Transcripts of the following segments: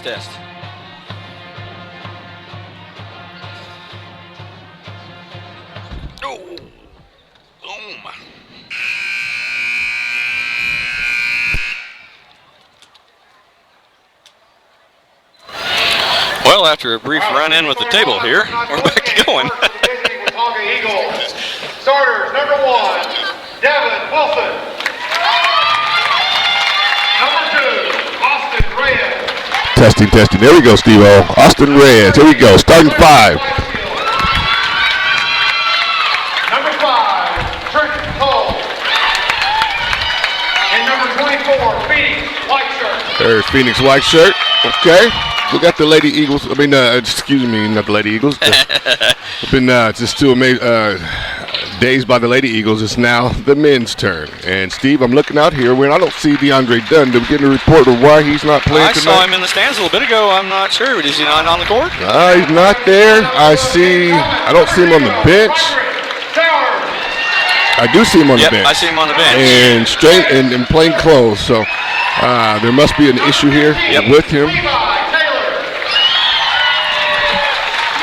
Test. Oh, boom. Well, after a brief run-in with the table here, we're back to going. Watonga Eagles. Starters, number 1, Devin Wilson. Number 2, Austin Reyes. Testing. There we go, Steve-O. Austin Reyes. Here we go. Starting 5. Number 5, Trent Cole. And number 24, Phoenix Whiteshirt. There's Phoenix Whiteshirt. Okay. We got the Lady Eagles. I mean, excuse me, not the Lady Eagles. I've been just too dazed by the Lady Eagles. It's now the men's turn. And, Steve, I'm looking out here. When I don't see DeAndre Dunn, did we get a report of why he's not playing tonight? I saw him in the stands a little bit ago. I'm not sure. Is he not on the court? He's not there. I don't see him on the bench. I do see him on the bench. I see him on the bench. And straight and in plain clothes. So there must be an issue here with him.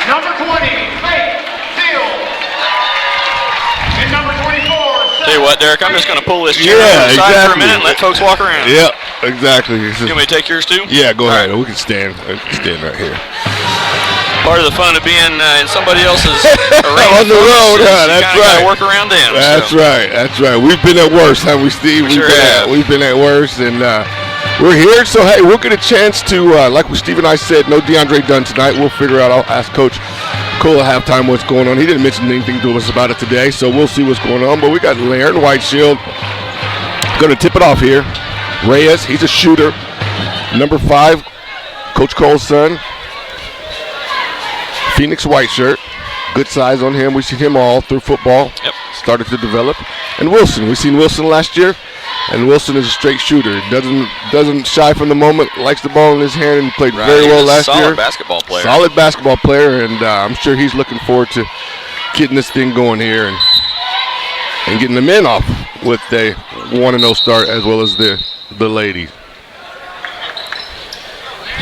Number 20, Faith Steele. And number 24, Tell you what, Derek, I'm just going to pull this chair aside for a minute and let folks walk around. Yep, exactly. You want me to take yours too? Yeah, go ahead. Right. We can stand right here. Part of the fun of being in somebody else's on the road, that's right. Work around them. That's right. We've been at worse, haven't we, Steve? We've been at worse, and we're here. So hey, we'll get a chance to, like Steve and I said, no DeAndre Dunn tonight. We'll figure out. I'll ask Coach Cole at halftime what's going on. He didn't mention anything to us about it today, so we'll see what's going on. But we got Laren Whiteshield going to tip it off here. Reyes, he's a shooter. Number 5, Coach Cole's son. Phoenix Whiteshirt, good size on him. We've seen him all through football. Yep. Started to develop. And Wilson, we've seen Wilson last year, and Wilson is a straight shooter. Doesn't shy from the moment. Likes the ball in his hand and played very well last year. Solid basketball player. Solid basketball player, and I'm sure he's looking forward to getting this thing going here and getting the men off with a 1-0 start as well as the ladies.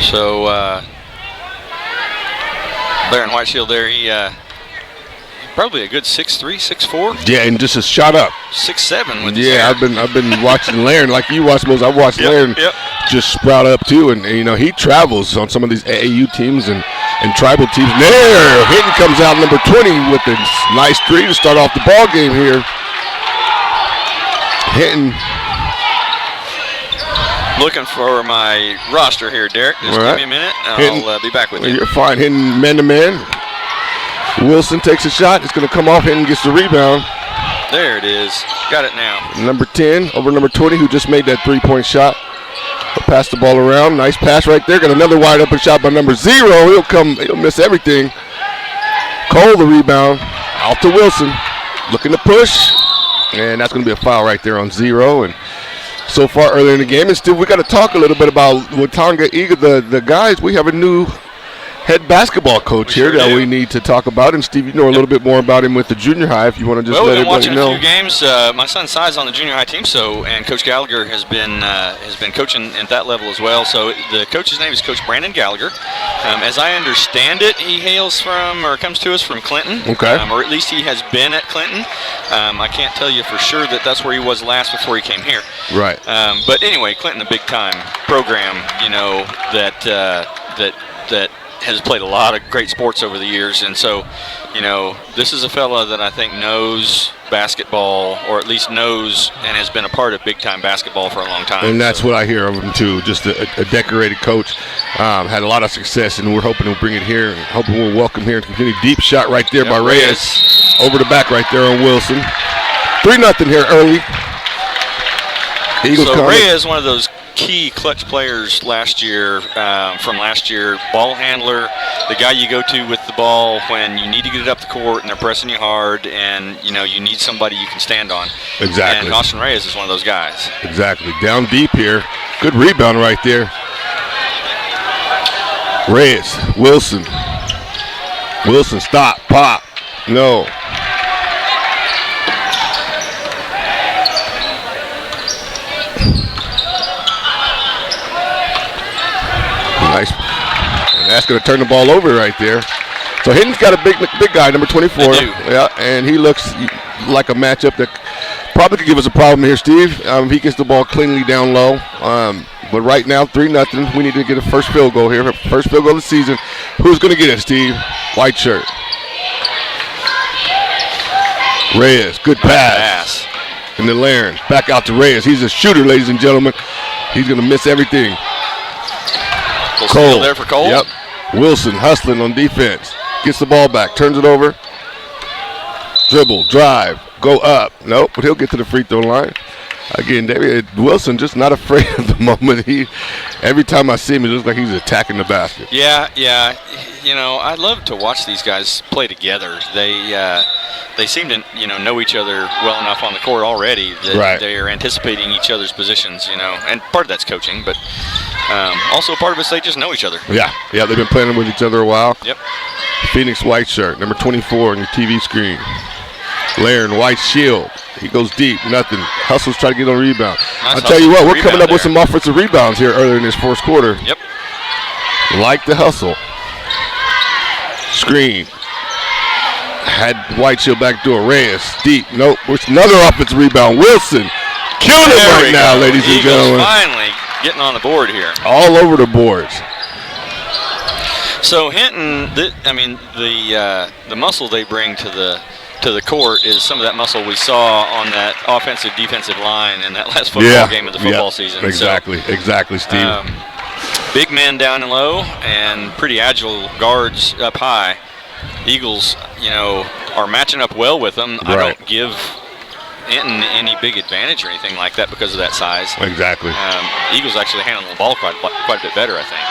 So. Laren Whiteshield there, he probably a good 6'3", 6'4". Yeah, and just a shot up. 6'7" with his hair. I've been watching Laren like you watch most. I've watched Laren just sprout up too, and he travels on some of these AAU teams and tribal teams. There, Hinton comes out number 20 with a nice 3 to start off the ball game here. Hinton. Looking for my roster here, Derek. Just give me a minute. I'll be back with you. You're fine. Hinton man-to-man. Wilson takes a shot. It's going to come off. Hinton gets the rebound. There it is. Got it now. Number 10 over number 20 who just made that three-point shot. He'll pass the ball around. Nice pass right there. Got another wide open shot by number 0. He'll miss everything. Cole the rebound. Out to Wilson. Looking to push. And that's going to be a foul right there on 0. And so far early in the game, and still we got to talk a little bit about Watonga Eagle. The guys, we have a new head basketball coach here that we need to talk about. And Steve, you know a little bit more about him with the junior high. If you want to just let everybody know. We've been watching a few games. My son Sai's on the junior high team, and Coach Gallagher has been coaching at that level as well. So the coach's name is Coach Brandon Gallagher. As I understand it, he hails from or comes to us from Clinton. Okay. Or at least he has been at Clinton. I can't tell you for sure that's where he was last before he came here. Right. But anyway, Clinton, a big time program, that has played a lot of great sports over the years, and so, this is a fella that I think knows basketball, or at least knows and has been a part of big-time basketball for a long time. And that's what I hear of him, too, just a decorated coach. Had a lot of success, and we're hoping to bring it here, and hoping we'll welcome here and continue. Deep shot right there by Reyes. Over the back right there on Wilson. 3-0 here early. Eagles so Reyes, one of those key clutch players from last year, ball handler, the guy you go to with the ball when you need to get it up the court and they're pressing you hard, and you need somebody you can stand on. Exactly. And Austin Reyes is one of those guys. Exactly. Down deep here. Good rebound right there. Reyes, Wilson, stop, pop, no. Nice. And that's going to turn the ball over right there. So Hinton's got a big guy, number 24. Yeah, and he looks like a matchup that probably could give us a problem here, Steve. He gets the ball cleanly down low. But right now, 3-0. We need to get a first field goal here. First field goal of the season. Who's going to get it, Steve? White shirt. Reyes, good pass. And then Laren, back out to Reyes. He's a shooter, ladies and gentlemen. He's going to miss everything. Cole there for Cole. Yep. Wilson hustling on defense. Gets the ball back. Turns it over. Dribble. Drive. Go up. Nope. But he'll get to the free throw line. Again, David Wilson just not afraid at the moment. Every time I see him, it looks like he's attacking the basket. Yeah. I love to watch these guys play together. They seem to know each other well enough on the court already that they are anticipating each other's positions. And part of that's coaching, but also part of it's they just know each other. Yeah, they've been playing with each other a while. Yep. Phoenix white shirt, number 24 on your TV screen. Laren, white shield. He goes deep, nothing. Hustles try to get on rebound. I'll tell you what, we're coming up with some offensive rebounds here earlier in this fourth quarter. Yep. Like the hustle. Screen. Had white shield back door. Reyes, deep. Nope. It's another offensive rebound. Wilson killing it right now, ladies and gentlemen. Finally getting on the board here. All over the boards. So Hinton, the muscle they bring to the court is some of that muscle we saw on that offensive defensive line in that last football game of the football season. Exactly, Steve. Big men down and low and pretty agile guards up high. Eagles, are matching up well with them. I don't give Hinton any big advantage or anything like that because of that size. Exactly. Eagles actually handling the ball quite a bit better, I think.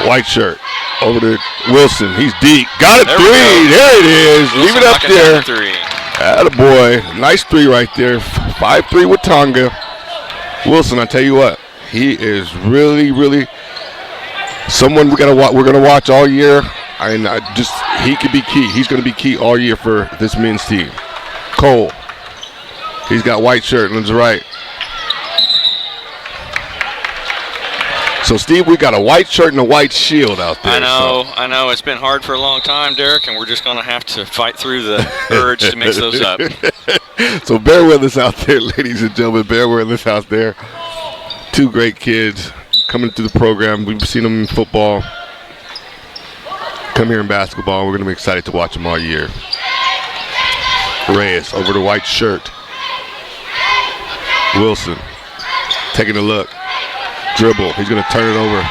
White shirt over to Wilson. He's deep. Got a three. There it is. Wilson, leave it up there. Three. Attaboy. Nice three right there. 5-3 Watonga. Wilson, I tell you what, he is really, really someone we're gonna watch all year. He could be key. He's going to be key all year for this men's team. Cole. He's got white shirt on his right. So, Steve, we got a white shirt and a white shield out there. I know. It's been hard for a long time, Derek, and we're just going to have to fight through the urge to mix those up. So bear with us out there, ladies and gentlemen. Bear with us out there. Two great kids coming through the program. We've seen them in football. Come here in basketball. We're going to be excited to watch them all year. Reyes over the white shirt. Wilson taking a look. Dribble. He's going to turn it over.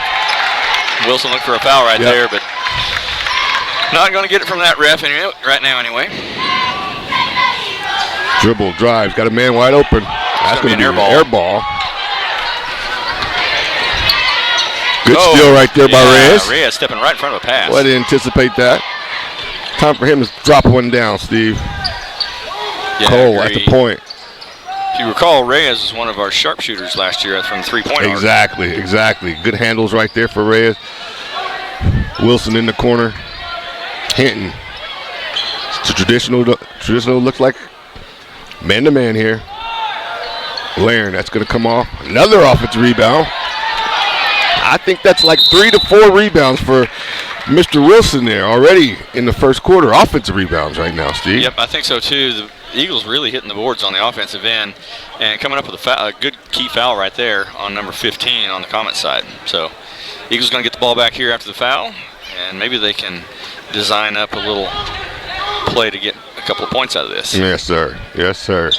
Wilson looked for a foul there, but not going to get it from that ref right now anyway. Dribble, drives, got a man wide open. That's going to be an air ball. Good steal right there by Reyes. Reyes stepping right in front of a pass. Well, I didn't anticipate that. Time for him to drop one down, Steve. Cole at the point. If you recall, Reyes was one of our sharpshooters last year from the three-point arc. Exactly. Good handles right there for Reyes. Wilson in the corner. Hinton. It's traditional looks like man-to-man here. Laren, that's going to come off. Another offensive rebound. I think that's like 3 to 4 rebounds for Mr. Wilson there already in the first quarter. Offensive rebounds right now, Steve. Yep, I think so too. The Eagles really hitting the boards on the offensive end and coming up with a good key foul right there on number 15 on the Comet side. So Eagles going to get the ball back here after the foul, and maybe they can design up a little play to get a couple of points out of this. Yes, sir. Yes, sir.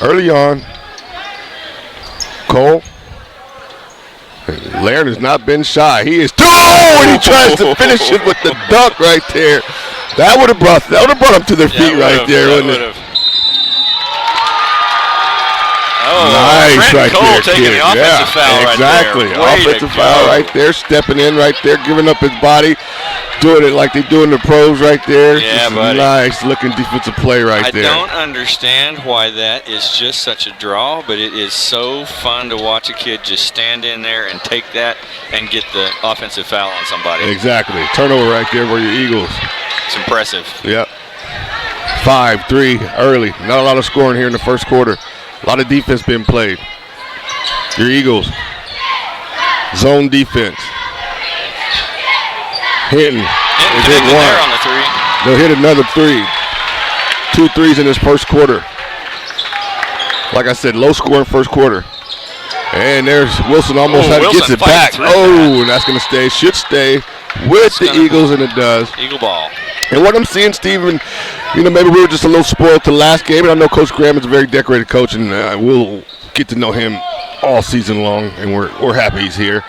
Early on, Cole. Laren has not been shy. He is and he tries to finish it with the dunk right there. That would have brought them to their feet right there, wouldn't it? Oh, nice right Cole there, taking kid. the offensive foul exactly. right there. Offensive foul right there, stepping in right there, giving up his body, doing it like they do in the pros right there. Yeah, just buddy. Nice looking defensive play right there. I don't understand why that is just such a draw, but it is so fun to watch a kid just stand in there and take that and get the offensive foul on somebody. Exactly. Turnover right there for your Eagles. It's impressive. Yep. 5-3 early. Not a lot of scoring here in the first quarter. A lot of defense being played. Your Eagles. Zone defense. Hinton. Hit one. There on the three. They'll hit another 3. 2 threes in this first quarter. Like I said, low scoring first quarter. And there's Wilson almost gets it back. And that's going to stay. Should stay with the Eagles, and it does. Eagle ball. And what I'm seeing, Steven, maybe we were just a little spoiled to the last game. And I know Coach Graham is a very decorated coach, and we'll get to know him all season long, and we're happy he's here.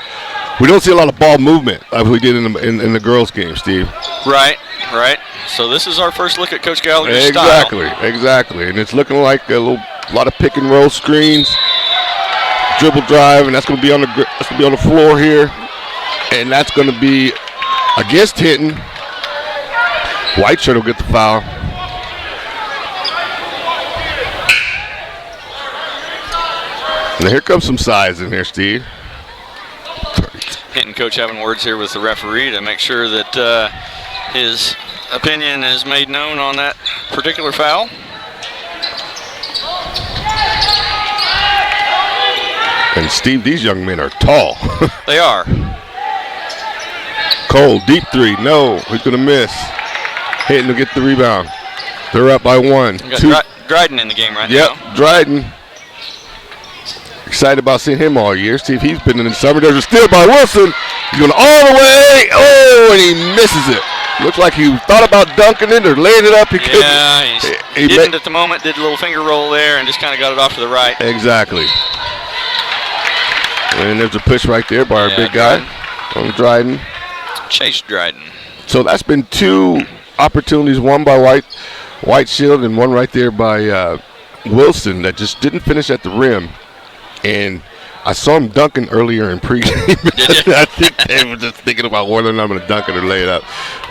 We don't see a lot of ball movement like we did in the girls' game, Steve. Right. So this is our first look at Coach Gallagher's style. Exactly. And it's looking like a lot of pick and roll screens, dribble drive, and that's going to be on the floor here, and that's going to be against Hinton. White shirt will get the foul. Now here comes some size in here, Steve. Hinton coach having words here with the referee to make sure that his opinion is made known on that particular foul. And Steve, these young men are tall. They are. Cole, deep 3, no, he's going to miss. Hinton to get the rebound. They're up by 1. We got Dryden in the game right now. Yep, Dryden. Excited about seeing him all year. See if he's been in the summer. There's a steal by Wilson. He's going all the way. Oh, and he misses it. Looks like he thought about dunking it or laying it up. He didn't at the moment. Did a little finger roll there and just kind of got it off to the right. Exactly. And there's a push right there by our big guy on Dryden. Chase Dryden. So that's been 2 opportunities, one by White Shield and one right there by Wilson that just didn't finish at the rim. And I saw him dunking earlier in pregame. I think they were just thinking about whether or not I'm going to dunk it or lay it up,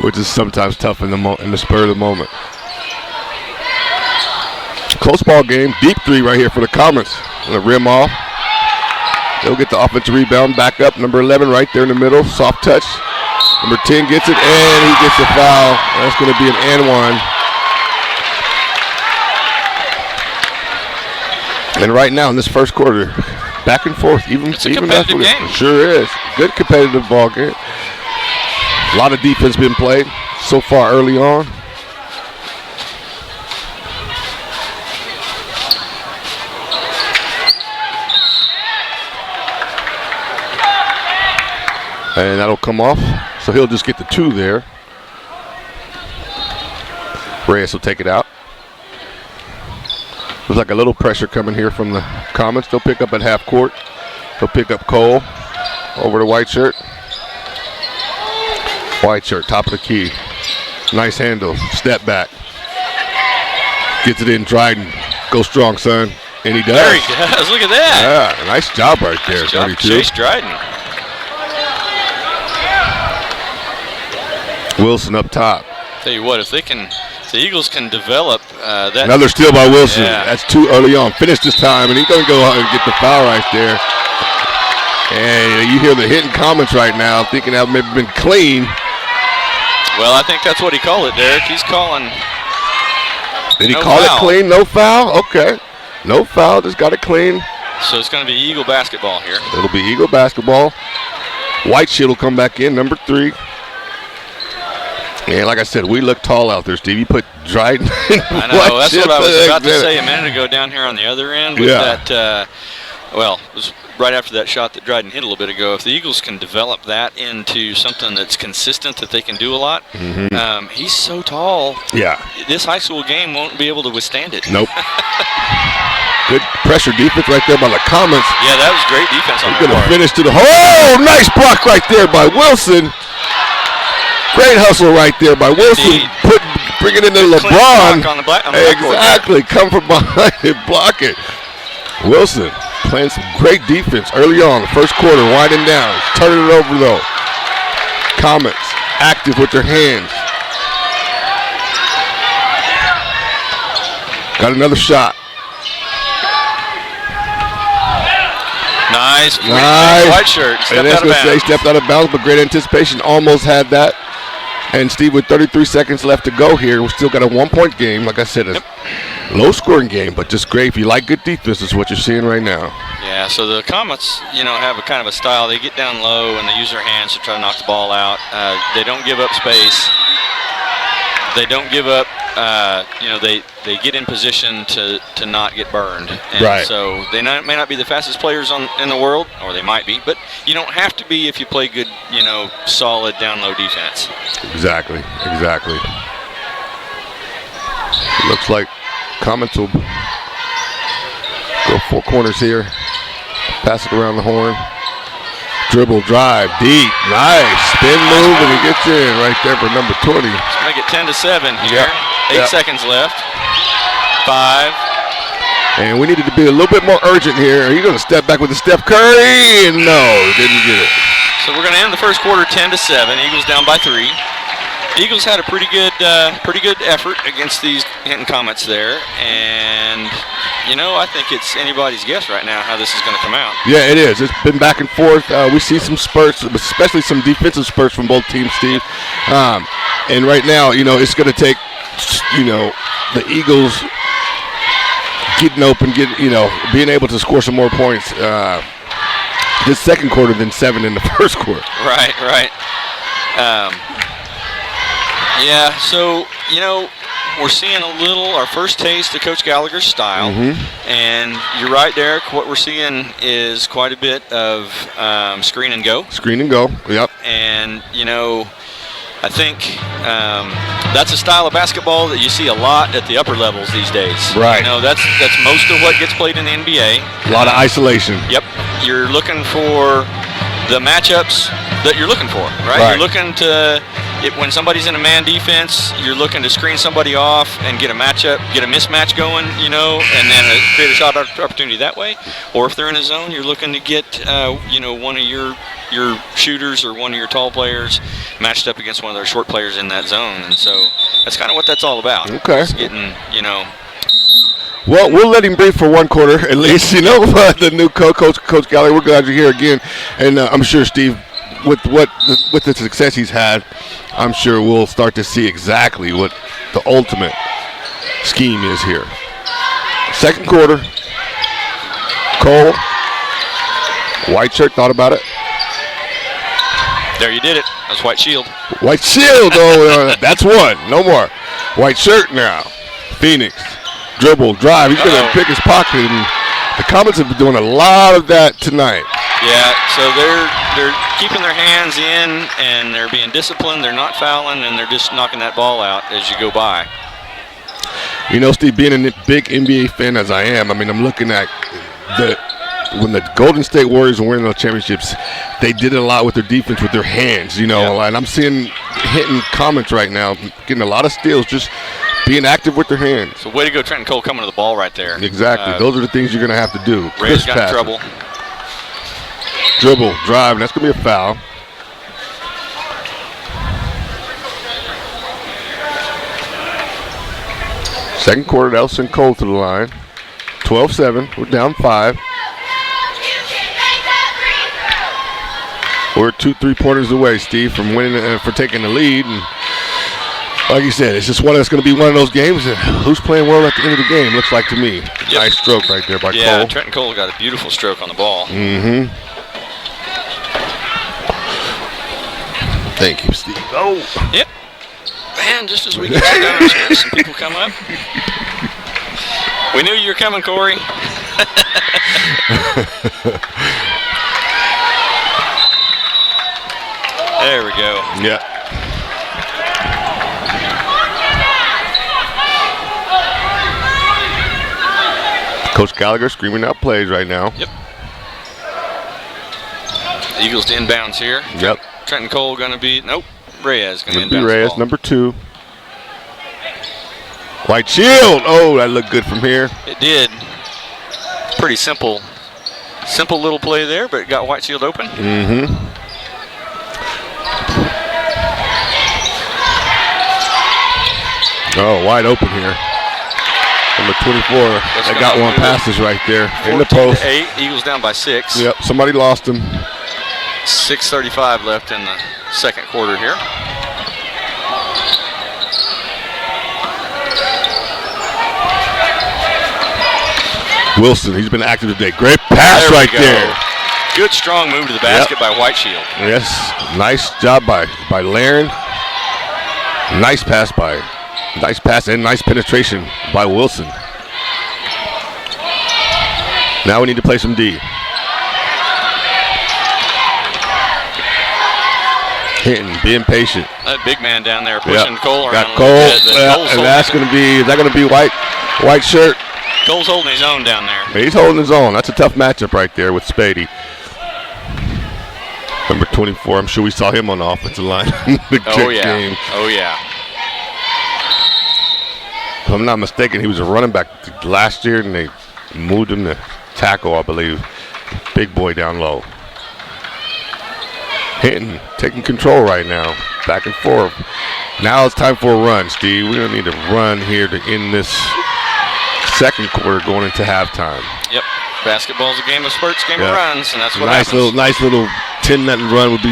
which is sometimes tough in the spur of the moment. Close ball game. Deep 3 right here for the Comets. On the rim off. They'll get the offensive rebound back up. Number 11 right there in the middle. Soft touch. Number 10 gets it, and he gets a foul. That's going to be an and one. And right now in this first quarter, back and forth. It's a competitive game. Sure is. Good competitive ball game. A lot of defense been played so far early on. And that'll come off. So he'll just get the 2 there. Reyes will take it out. Looks like a little pressure coming here from the Comets. They'll pick up at half court. They'll pick up Cole over to White Shirt. White Shirt, top of the key. Nice handle. Step back. Gets it in. Dryden. Go strong, son. And he does. There he does. Look at that. Yeah, nice job right there. Nice job, 32. Chase Dryden. Wilson up top. Tell you what, if the Eagles can develop that. Another steal by Wilson. Yeah. That's 2 early on. Finish this time, and he's going to go out and get the foul right there. And you hear the Hinton comments right now, thinking that may have been clean. Well, I think that's what he called it, Derek. He's calling. Did he call it clean? No foul? Okay. No foul. Just got it clean. So it's going to be Eagle basketball here. It'll be Eagle basketball. White Shield will come back in, number 3. And like I said, we look tall out there, Steve. You put Dryden. I know. That's what I was about to say a minute ago down here on the other end with that. Well, it was right after that shot that Dryden hit a little bit ago. If the Eagles can develop that into something that's consistent, that they can do a lot, he's so tall. Yeah. This high school game won't be able to withstand it. Nope. Good pressure defense right there by the Comets. Yeah, that was great defense on their part. Going to finish to the nice block right there by Wilson. Great hustle right there by Wilson. Bring it into LeBron. On the exactly. Come from behind and block it. Wilson playing some great defense early on, the first quarter, winding down. Turning it over, though. Comets active with their hands. Got another shot. Nice. White shirt. Stepped out of bounds, but great anticipation. Almost had that. And Steve, with 33 seconds left to go here, we still got a 1-point game. Like I said, a low-scoring game, but just great. If you like good defense, is what you're seeing right now. Yeah, so the Comets, have a kind of a style. They get down low and they use their hands to try to knock the ball out. They don't give up space. They don't give up. They get in position to not get burned. And right. So they may not be the fastest players in the world, or they might be, but you don't have to be if you play good, solid down-low defense. Exactly. Looks like Comets will go 4 corners here. Pass it around the horn. Dribble, drive, deep, nice. Spin move, and he gets in right there for number 20. Let's make it 10-7 here. 8 seconds left. 5. And we needed to be a little bit more urgent here. Are you going to step back with the Steph Curry? And no, didn't get it. So we're going to end the first quarter 10-7. Eagles down by 3. Eagles had a pretty good effort against these Hinton Comets there, and I think it's anybody's guess right now how this is going to come out. Yeah, it is. It's been back and forth. We see some spurts, especially some defensive spurts from both teams, Steve. And right now, it's going to take, the Eagles getting open, being able to score some more points this second quarter than 7 in the first quarter. Right. Yeah, so, we're seeing our first taste of Coach Gallagher's style. And you're right, Derek, what we're seeing is quite a bit of screen and go. Screen and go, yep. And, I think that's a style of basketball that you see a lot at the upper levels these days. Right. That's most of what gets played in the NBA. A lot of isolation. Yep. You're looking for the matchups that you're looking for, right? You're looking to, when somebody's in a man defense, you're looking to screen somebody off and get a matchup, get a mismatch going, and then create a shot opportunity that way. Or if they're in a zone, you're looking to get, one of your shooters or one of your tall players matched up against one of their short players in that zone. And so that's kind of what that's all about. Okay. It's getting, Well, we'll let him breathe for 1 quarter at least, the new Coach Gallagher. We're glad you're here again. And I'm sure, Steve, with the success he's had, I'm sure we'll start to see exactly what the ultimate scheme is here. Second quarter. Cole, white shirt, thought about it. There you did it. That's White Shield. White Shield. Oh, that's one. No more. White shirt now. Phoenix. Dribble, drive. He's going to pick his pocket. And the Comets have been doing a lot of that tonight. Yeah, so they're keeping their hands in, and they're being disciplined. They're not fouling, and they're just knocking that ball out as you go by. Steve, being a big NBA fan as I am, I'm looking at when the Golden State Warriors were winning those championships, they did a lot with their defense, with their hands, and I'm seeing hitting Comets right now, getting a lot of steals, just being active with their hands. So way to go, Trenton Cole, coming to the ball right there. Exactly. Those are the things you're going to have to do. Ray's got in trouble. Dribble, drive, and that's going to be a foul. Second quarter, Elson Cole to the line. 12-7. We're down 5. We're 2 3-pointers away, Steve, from winning for taking the lead. And Like you said, it's just that's going to be one of those games. And who's playing well at the end of the game? Looks like to me. Yep. Nice stroke right there by Cole. Yeah, Trenton Cole got a beautiful stroke on the ball. Mm-hmm. Thank you, Steve. Oh. Yep. Man, just as we get you downstairs, some people come up. We knew you were coming, Corey. There we go. Yeah. Coach Gallagher screaming out plays right now. Yep. Eagles to inbounds here. Yep. Trenton Cole going to be, nope, Reyes going to inbounds. Reyes, number 2. White shield. Oh, that looked good from here. It did. Pretty simple little play there, but it got White shield open. Mm-hmm. Oh, wide open here. Number 24. They got one passes right there in the post. 8. Eagles down by 6. Yep, somebody lost him. 6:35 left in the second quarter here. Wilson, he's been active today. Great pass right there. Good strong move to the basket by White shield. Yes, nice job by Laren. Nice pass and nice penetration by Wilson. Now we need to play some D. Hinton, being patient. That big man down there pushing Cole around. Got Cole, and that's going to be, is that going to be white shirt? Cole's holding his own down there. He's holding his own. That's a tough matchup right there with Spady. Number 24, I'm sure we saw him on the offensive line. Game. Oh, yeah. If I'm not mistaken, he was a running back last year, and they moved him to tackle, I believe. Big boy down low. Hinton taking control right now. Back and forth. Now it's time for a run, Steve. We're going to need to run here to end this second quarter going into halftime. Yep. Basketball's a game of spurts, game of runs, and that's what happens. Nice little 10-0 run would be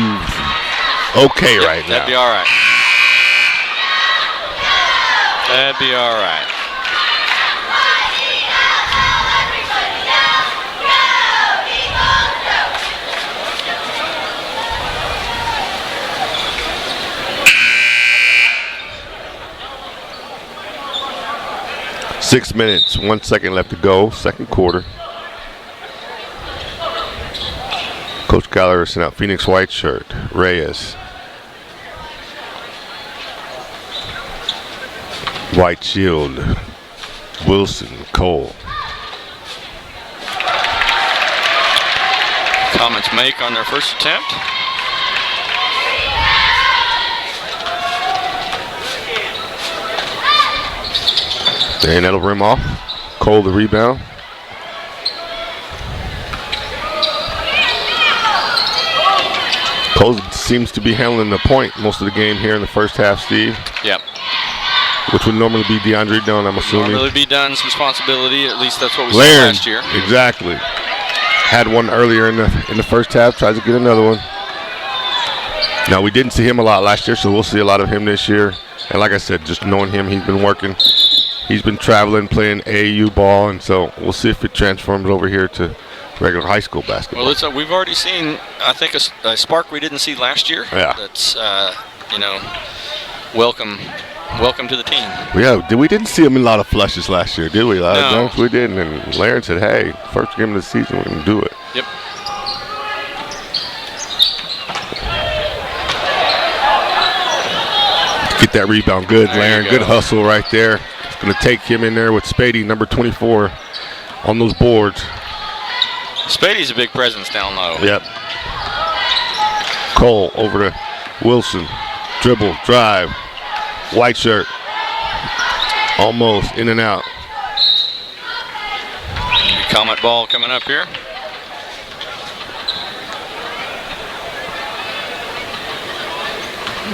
okay right now. That'd be all right. That'd be all right. Six minutes, 1 second left to go, second quarter. Coach Gallagher sent out Phoenix white shirt, Reyes. White shield, Wilson, Cole. Comments make on their first attempt. And that'll rim off. Cole the rebound. Cole seems to be handling the point most of the game here in the first half, Steve. Yep. Which would normally be DeAndre Dunn, I'm assuming. Normally be Dunn's responsibility. At least that's what we saw last year. Exactly. Had one earlier in the first half. Tries to get another one. Now, we didn't see him a lot last year, so we'll see a lot of him this year. And like I said, just knowing him, he's been working. He's been traveling, playing AAU ball, and so we'll see if it transforms over here to regular high school basketball. Well, we've already seen, I think, a spark we didn't see last year. Yeah. That's, welcome to the team. Yeah, we didn't see him in a lot of flushes last year, did we? A lot of No. dunks we didn't, and Laren said, hey, first game of the season, we're going to do it. Yep. Get that rebound good, There Laren. you go. Good hustle right there. It's going to take him in there with Spady, number 24, on those boards. Spady's a big presence down low. Yep. Cole over to Wilson. Dribble, drive. White shirt. Almost in and out. Comet ball coming up here.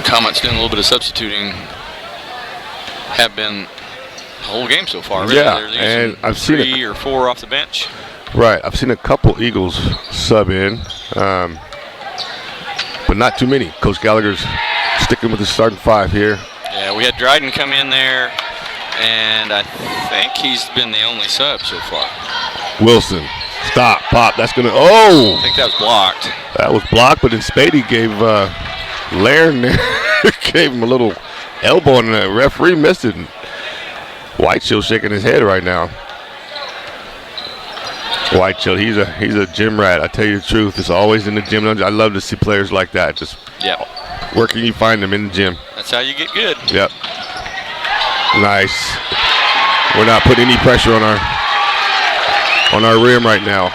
Comet's doing a little bit of substituting. Have been the whole game so far. Really. Yeah, They're using and I've seen 3 or 4 off the bench. Right, I've seen a couple Eagles sub in, but not too many. Coach Gallagher's sticking with the starting 5 here. Yeah, we had Dryden come in there, and I think he's been the only sub so far. Wilson, stop, pop. That's going to, oh. I think that was blocked. That was blocked, but then Spady gave Laren gave him a little elbow, and the referee missed it. Whiteshield shaking his head right now. Whiteshield, he's a gym rat. I tell you the truth, it's always in the gym. I love to see players like that. Just where can you find them in the gym? That's how you get good. Yep. Nice. We're not putting any pressure on our rim right now.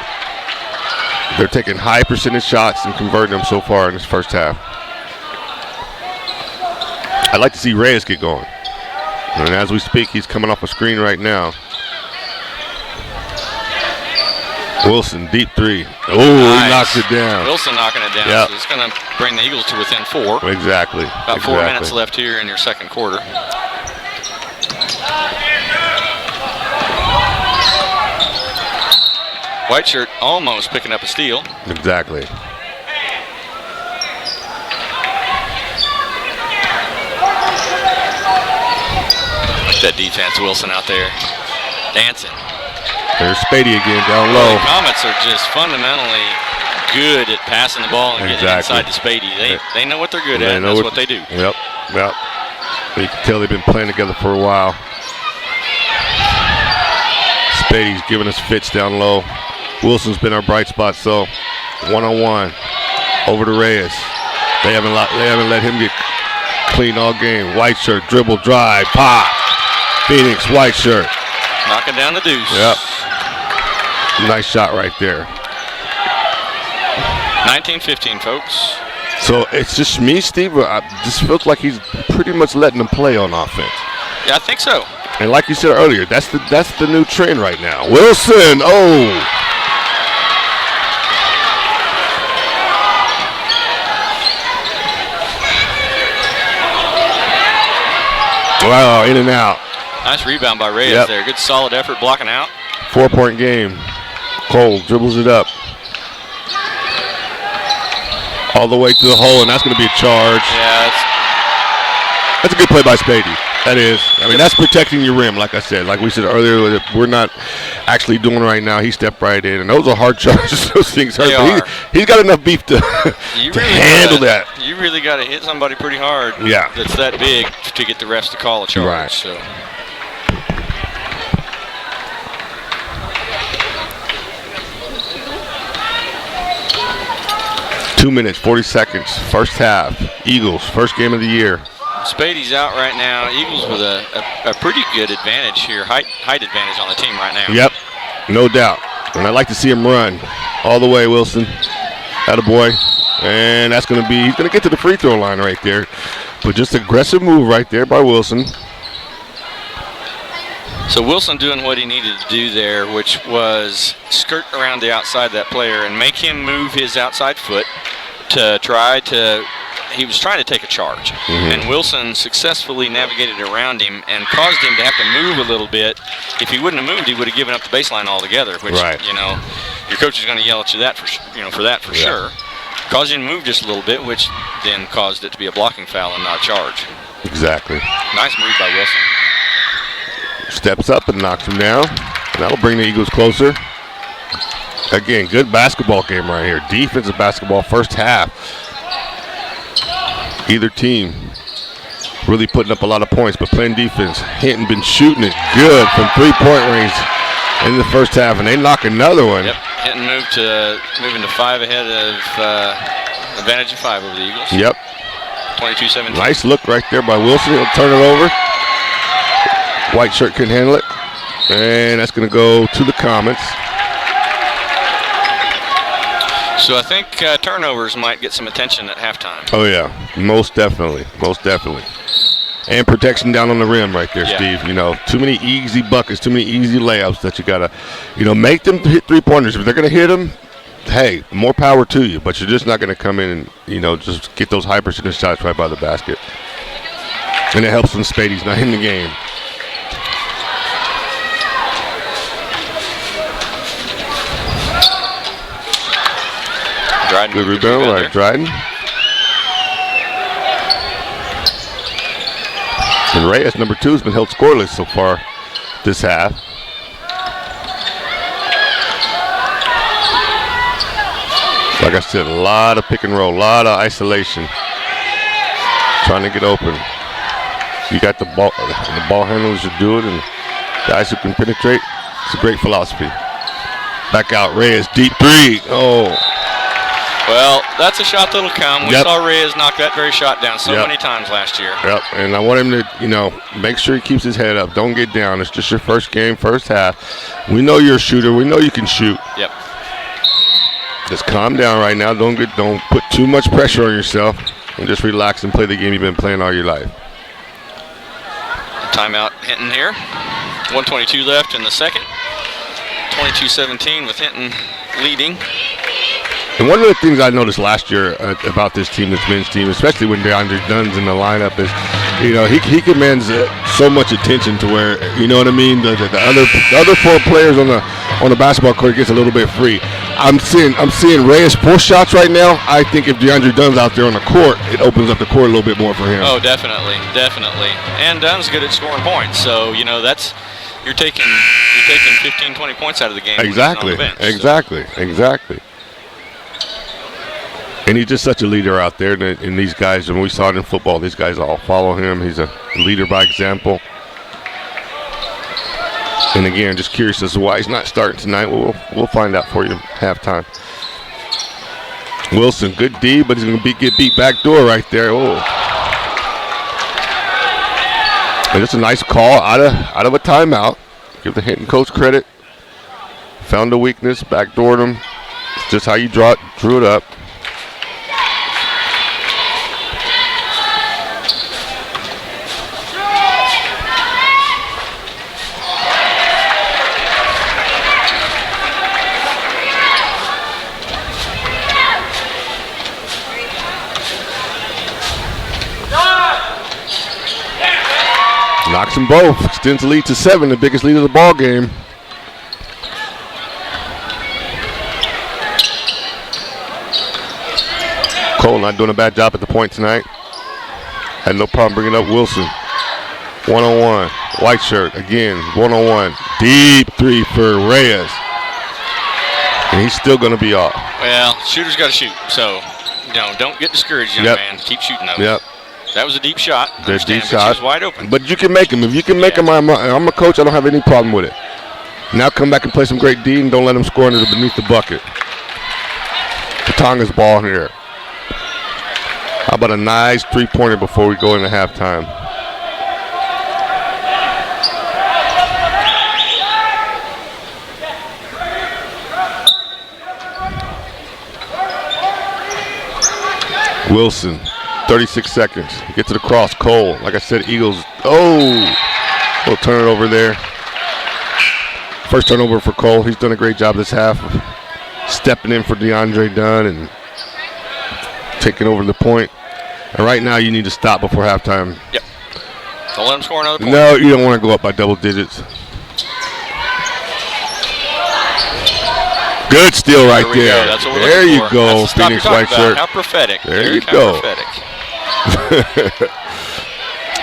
They're taking high percentage shots and converting them so far in this first half. I'd like to see Reyes get going. And as we speak, he's coming off a screen right now. Wilson, deep three. Oh, nice. He knocks it down. Wilson knocking it down. Yep. So it's going to bring the Eagles to within 4. Exactly. About 4 minutes left here in your second quarter. White shirt almost picking up a steal. Exactly. That defense, Wilson out there dancing. There's Spady again down low. The Comets are just fundamentally good at passing the ball and getting inside to Spady. They know what they're good at, and that's what they do. Yep. You can tell they've been playing together for a while. Spady's giving us fits down low. Wilson's been our bright spot, so one-on-one over to Reyes. They haven't let him get clean all game. White shirt, dribble, drive, pop. Phoenix, white shirt. Knocking down the deuce. Yep. Nice shot right there. 19-15, folks. So it's just me, Steve. I just feels like he's pretty much letting them play on offense. Yeah, I think so. And like you said earlier, that's the new trend right now. Wilson, oh. Wow, in and out. Nice rebound by Reyes there. Good solid effort blocking out. 4-point game. Cole dribbles it up. All the way to the hole, and that's going to be a charge. Yeah, that's a good play by Spady. That is. I mean, that's protecting your rim, like I said. Like we said earlier, we're not actually doing right now. He stepped right in, and those are hard charges. Those things hurt. But he's got enough beef to handle that. You really got to hit somebody pretty hard. Yeah. That's that big to get the refs to call a charge. Right. So. Two minutes, 40 seconds, first half. Eagles, first game of the year. Spady's out right now. Eagles with a pretty good advantage here, height advantage on the team right now. Yep, no doubt. And I'd like to see him run all the way, Wilson. Attaboy. And that's going to be, he's going to get to the free throw line right there. But just aggressive move right there by Wilson. So Wilson doing what he needed to do there, which was skirt around the outside of that player and make him move his outside foot to try to, he was trying to take a charge. Mm-hmm. And Wilson successfully navigated around him and caused him to have to move a little bit. If he wouldn't have moved, he would have given up the baseline altogether, which, you know, your coach is going to yell at you for that for sure. Caused him to move just a little bit, which then caused it to be a blocking foul and not a charge. Exactly. Nice move by Wilson. Steps up and knocks him down. That'll bring the Eagles closer. Again, good basketball game right here. Defensive basketball first half. Either team really putting up a lot of points, but playing defense. Hinton been shooting it good from three-point range in the first half, and they knock another one. Yep, Hinton moving to 5 ahead of advantage of 5 over the Eagles. Yep. 22-17. Nice look right there by Wilson. He'll turn it over. White shirt couldn't handle it. And that's going to go to the Comets. So I think turnovers might get some attention at halftime. Oh, yeah. Most definitely. Most definitely. And protection down on the rim right there, Steve. You know, too many easy buckets, too many easy layups that you got to, you know, make them hit three-pointers. If they're going to hit them, hey, more power to you. But you're just not going to come in and, you know, just get those high percentage shots right by the basket. And it helps when Spady's not in the game. Dryden. Good rebound, right, Dryden. And Reyes, number 2, has been held scoreless so far this half. Like I said, a lot of pick and roll, a lot of isolation. Trying to get open. You got the ball handlers to do it, and guys who can penetrate. It's a great philosophy. Back out, Reyes, deep 3. Oh. Well, that's a shot that'll come. We saw Reyes knock that very shot down so many times last year. Yep, and I want him to, make sure he keeps his head up. Don't get down. It's just your first game, first half. We know you're a shooter. We know you can shoot. Yep. Just calm down right now. Don't put too much pressure on yourself, and just relax and play the game you've been playing all your life. Timeout Hinton here. 1:22 left in the second. 22-17 with Hinton leading. And one of the things I noticed last year about this team, this men's team, especially when DeAndre Dunn's in the lineup, is, he commands so much attention to where, you know what I mean, the other 4 players on the basketball court gets a little bit free. I'm seeing Reyes force shots right now. I think if DeAndre Dunn's out there on the court, it opens up the court a little bit more for him. Oh, definitely. And Dunn's good at scoring points, so that's you're taking 15, 20 points out of the game. Exactly. On the bench, Exactly. And he's just such a leader out there. And these guys, when we saw it in football, these guys all follow him. He's a leader by example. And again, just curious as to why he's not starting tonight. We'll find out for you at halftime. Wilson, good D, but he's going to get beat back door right there. Oh. And just a nice call out of a timeout. Give the Hinton coach credit. Found a weakness, backdoored him. It's just how you drew it up. Knocks them both. Extends the lead to 7, the biggest lead of the ball game. Cole not doing a bad job at the point tonight. Had no problem bringing up Wilson. 1-on-1. White shirt again. 1-on-1. Deep 3 for Reyes. And he's still going to be off. Well, shooter's got to shoot. So, don't get discouraged, young man. Keep shooting those. Yep. That was a deep shot. Good deep shot. She was wide open. But you can make him. If you can make him, I'm a coach. I don't have any problem with it. Now come back and play some great D and don't let him score beneath the bucket. Watonga's ball here. How about a nice 3-pointer before we go into halftime? Wilson. 36 seconds. Gets it across. Cole. Like I said, Eagles. Oh! We'll turn it over there. First turnover for Cole. He's done a great job this half of stepping in for DeAndre Dunn and taking over the point. And right now you need to stop before halftime. Yep. Don't let him score another point. No, you don't want to go up by double digits. Good steal right there. That's what we're there you for. go, Phoenix white shirt. How prophetic. There you go. Prophetic.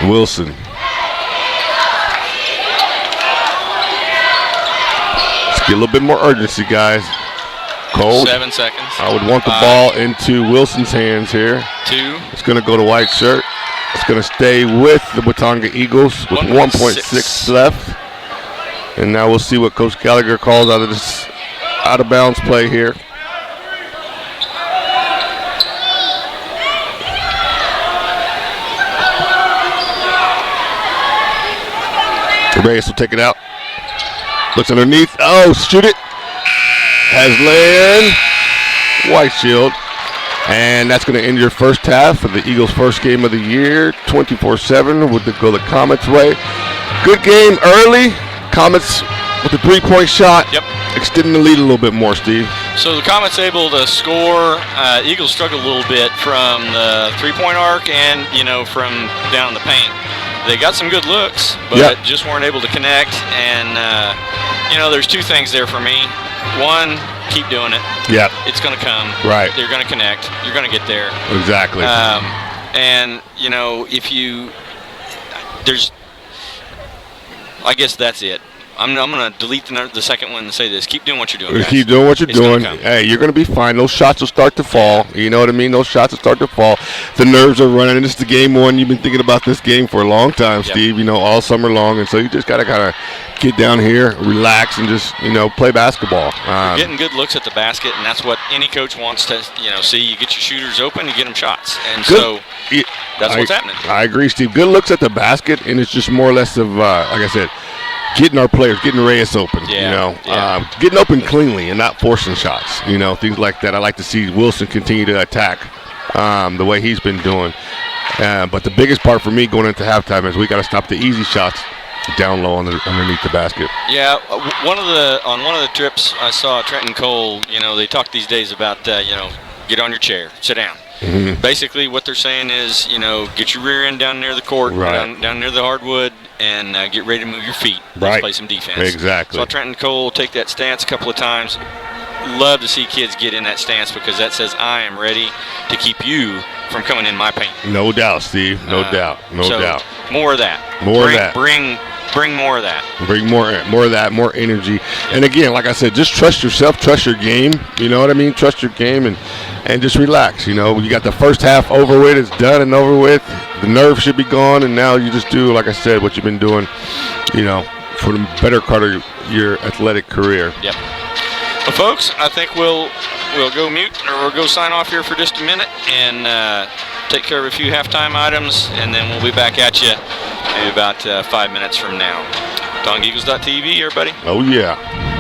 Wilson. Let's get a little bit more urgency, guys. Cole. 7 seconds. I would want the ball into Wilson's hands here. 2. It's going to go to white shirt. It's going to stay with the Watonga Eagles with 1.6 left. And now we'll see what Coach Gallagher calls out of this out-of-bounds play here. Reyes will take it out. Looks underneath. Oh, shoot it. Has land. White shield. And that's going to end your first half of the Eagles' first game of the year. 24-7 would go the Comets' way. Good game early. Comets with a 3-point shot. Yep. Extending the lead a little bit more, Steve. So the Comets able to score. Eagles struggled a little bit from the three-point arc and, from down in the paint. They got some good looks, but just weren't able to connect. And, there's 2 things there for me. One, keep doing it. Yeah. It's going to come. Right. You're going to connect. You're going to get there. Exactly. And, if you I guess that's it. I'm going to delete the second one and say this. Keep doing what you're doing, guys. Keep doing what you're doing. Hey, you're going to be fine. Those shots will start to fall. You know what I mean? Those shots will start to fall. The nerves are running. And this is the game one. You've been thinking about this game for a long time, Steve, all summer long. And so you just got to kind of get down here, relax, and just, play basketball. You're getting good looks at the basket, and that's what any coach wants to, see. You get your shooters open, you get them shots. And so that's what's happening. I agree, Steve. Good looks at the basket, and it's just more or less of, like I said, getting our players, getting Reyes open, getting open cleanly and not forcing shots, things like that. I like to see Wilson continue to attack the way he's been doing. But the biggest part for me going into halftime is we got to stop the easy shots down low underneath the basket. Yeah, on one of the trips I saw Trenton Cole, they talk these days about, get on your chair, sit down. Mm-hmm. Basically, what they're saying is, get your rear end down near the court, down near the hardwood, and get ready to move your feet. Let's play some defense. Exactly. Saw Trenton Cole take that stance a couple of times. Love to see kids get in that stance because that says I am ready to keep you from coming in my paint. No doubt, Steve. No doubt. No doubt. More of that. Bring more of that. Bring more of that, more energy. And again, like I said, just trust yourself, trust your game. You know what I mean? Trust your game and just relax. You got the first half over with. It's done and over with. The nerves should be gone, and now you just do, like I said, what you've been doing, for the better part of your athletic career. Yep. Well, folks, I think we'll go mute, or we'll go sign off here for just a minute and take care of a few halftime items, and then we'll be back at you maybe about 5 minutes from now. WatongaEagles.tv, everybody. Oh, yeah.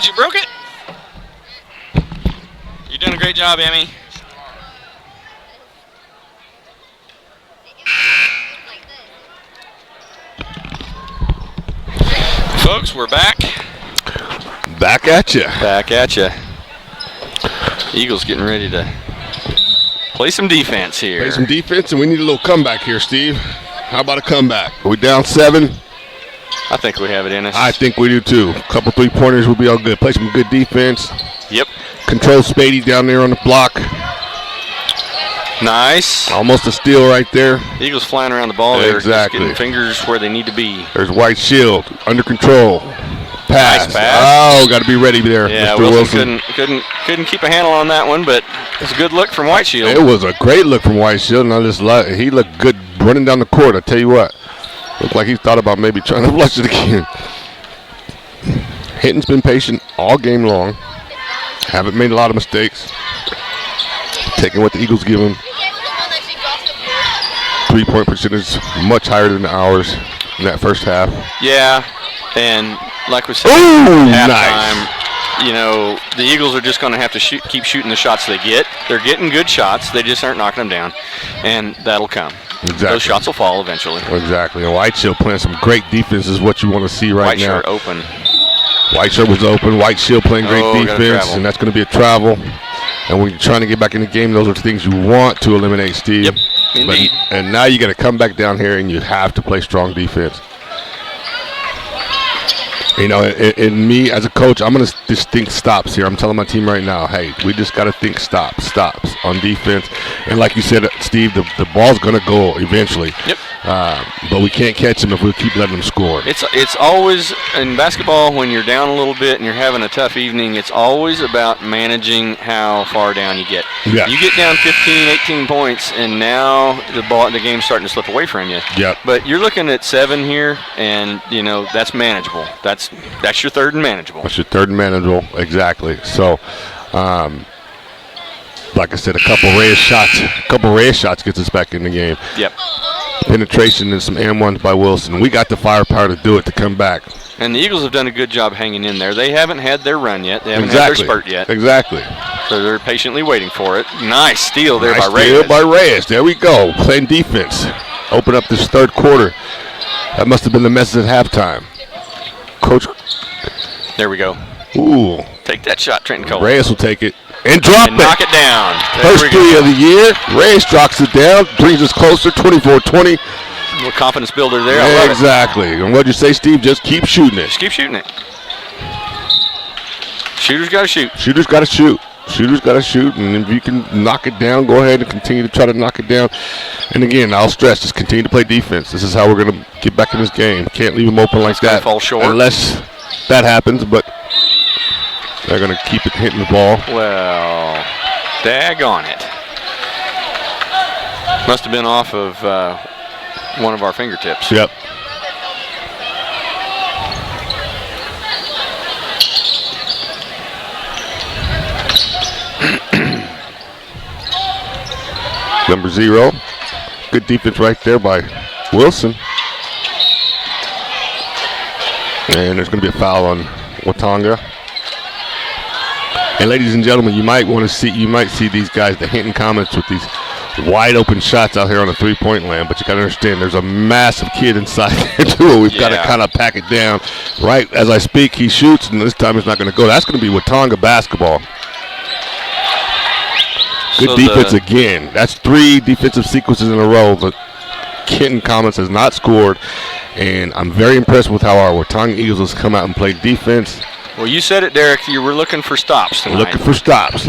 thought you broke it. You're doing a great job, Emmy. Folks, we're back. Back at you. Back at you. Eagles getting ready to play some defense here. Play some defense, and we need a little comeback here, Steve. How about a comeback? Are we down 7? I think we have it in us. I think we do too. A couple three-pointers will be all good. Play some good defense. Yep. Control Spady down there on the block. Nice. Almost a steal right there. The Eagles flying around the ball there. Exactly. Just getting fingers where they need to be. There's White Shield under control. Pass. Nice pass. Oh, got to be ready there, yeah, Mr. Wilson couldn't keep a handle on that one, but it's a good look from White Shield. It was a great look from White Shield, and I just he looked good running down the court. I tell you what, looked like he thought about maybe trying to flush it again. Hinton's been patient all game long. Haven't made a lot of mistakes. Taking what the Eagles give him. 3-point percentage much higher than ours in that first half. Yeah, and like we said, halftime, nice. You know, the Eagles are just going to have to keep shooting the shots they get. They're getting good shots. They just aren't knocking them down, and that'll come. Exactly. Those shots will fall eventually. Exactly. And White Shield playing some great defense is what you want to see right now. White shirt open. White shirt was open. White Shield playing great defense, and that's going to be a travel. And when you're trying to get back in the game, those are the things you want to eliminate, Steve. Yep, indeed. And now you got to come back down here, and you have to play strong defense. You know, in me as a coach, I'm going to just think stops here. I'm telling my team right now, hey, we just got to think stops on defense. And like you said, Steve, the ball's going to go eventually. Yep. But we can't catch them if we keep letting them score. It's always, in basketball, when you're down a little bit and you're having a tough evening, it's always about managing how far down you get. Yeah. You get down 15, 18 points, and now the game's starting to slip away from you. Yep. But you're looking at 7 here, and, you know, that's manageable. That's your third and manageable. That's your third and manageable, exactly. So, like I said, a couple Reyes shots gets us back in the game. Yep. Penetration and some M1s by Wilson. We got the firepower to do it, to come back. And the Eagles have done a good job hanging in there. They haven't had their run yet. They haven't had their spurt yet. Exactly. So they're patiently waiting for it. Nice steal there by Reyes. Nice steal by Reyes. There we go. Playing defense. Open up this third quarter. That must have been the message at halftime. Coach. There we go. Ooh. Take that shot, Trenton Cole. Reyes will take it. And drop it. Knock it down. First three of the year. Reyes drops it down. Brings us closer. 24-20. A little confidence builder there. I love exactly. it. And what'd you say, Steve? Just keep shooting it. Just keep shooting it. Shooters got to shoot. Shooters got to shoot. Shooters got to shoot. And if you can knock it down, go ahead and continue to try to knock it down. And again, I'll stress, just continue to play defense. This is how we're going to get back in this game. Can't leave them open like that. Fall short. Unless that happens, but they're going to keep it hitting the ball. Well, daggone it. Must have been off of one of our fingertips. Yep. Number 0. Good defense right there by Wilson. And there's going to be a foul on Watonga. And ladies and gentlemen, you might see these guys, the Hinton Comets, with these wide open shots out here on the three-point land. But you got to understand, there's a massive kid inside there too. We've got to kind of pack it down. Right as I speak, he shoots, and this time it's not going to go. That's going to be Watonga basketball. Good defense again. That's 3 defensive sequences in a row. But Hinton Comets has not scored, and I'm very impressed with how our Watonga Eagles has come out and played defense. Well, you said it, Derek. You were looking for stops tonight. Looking for stops.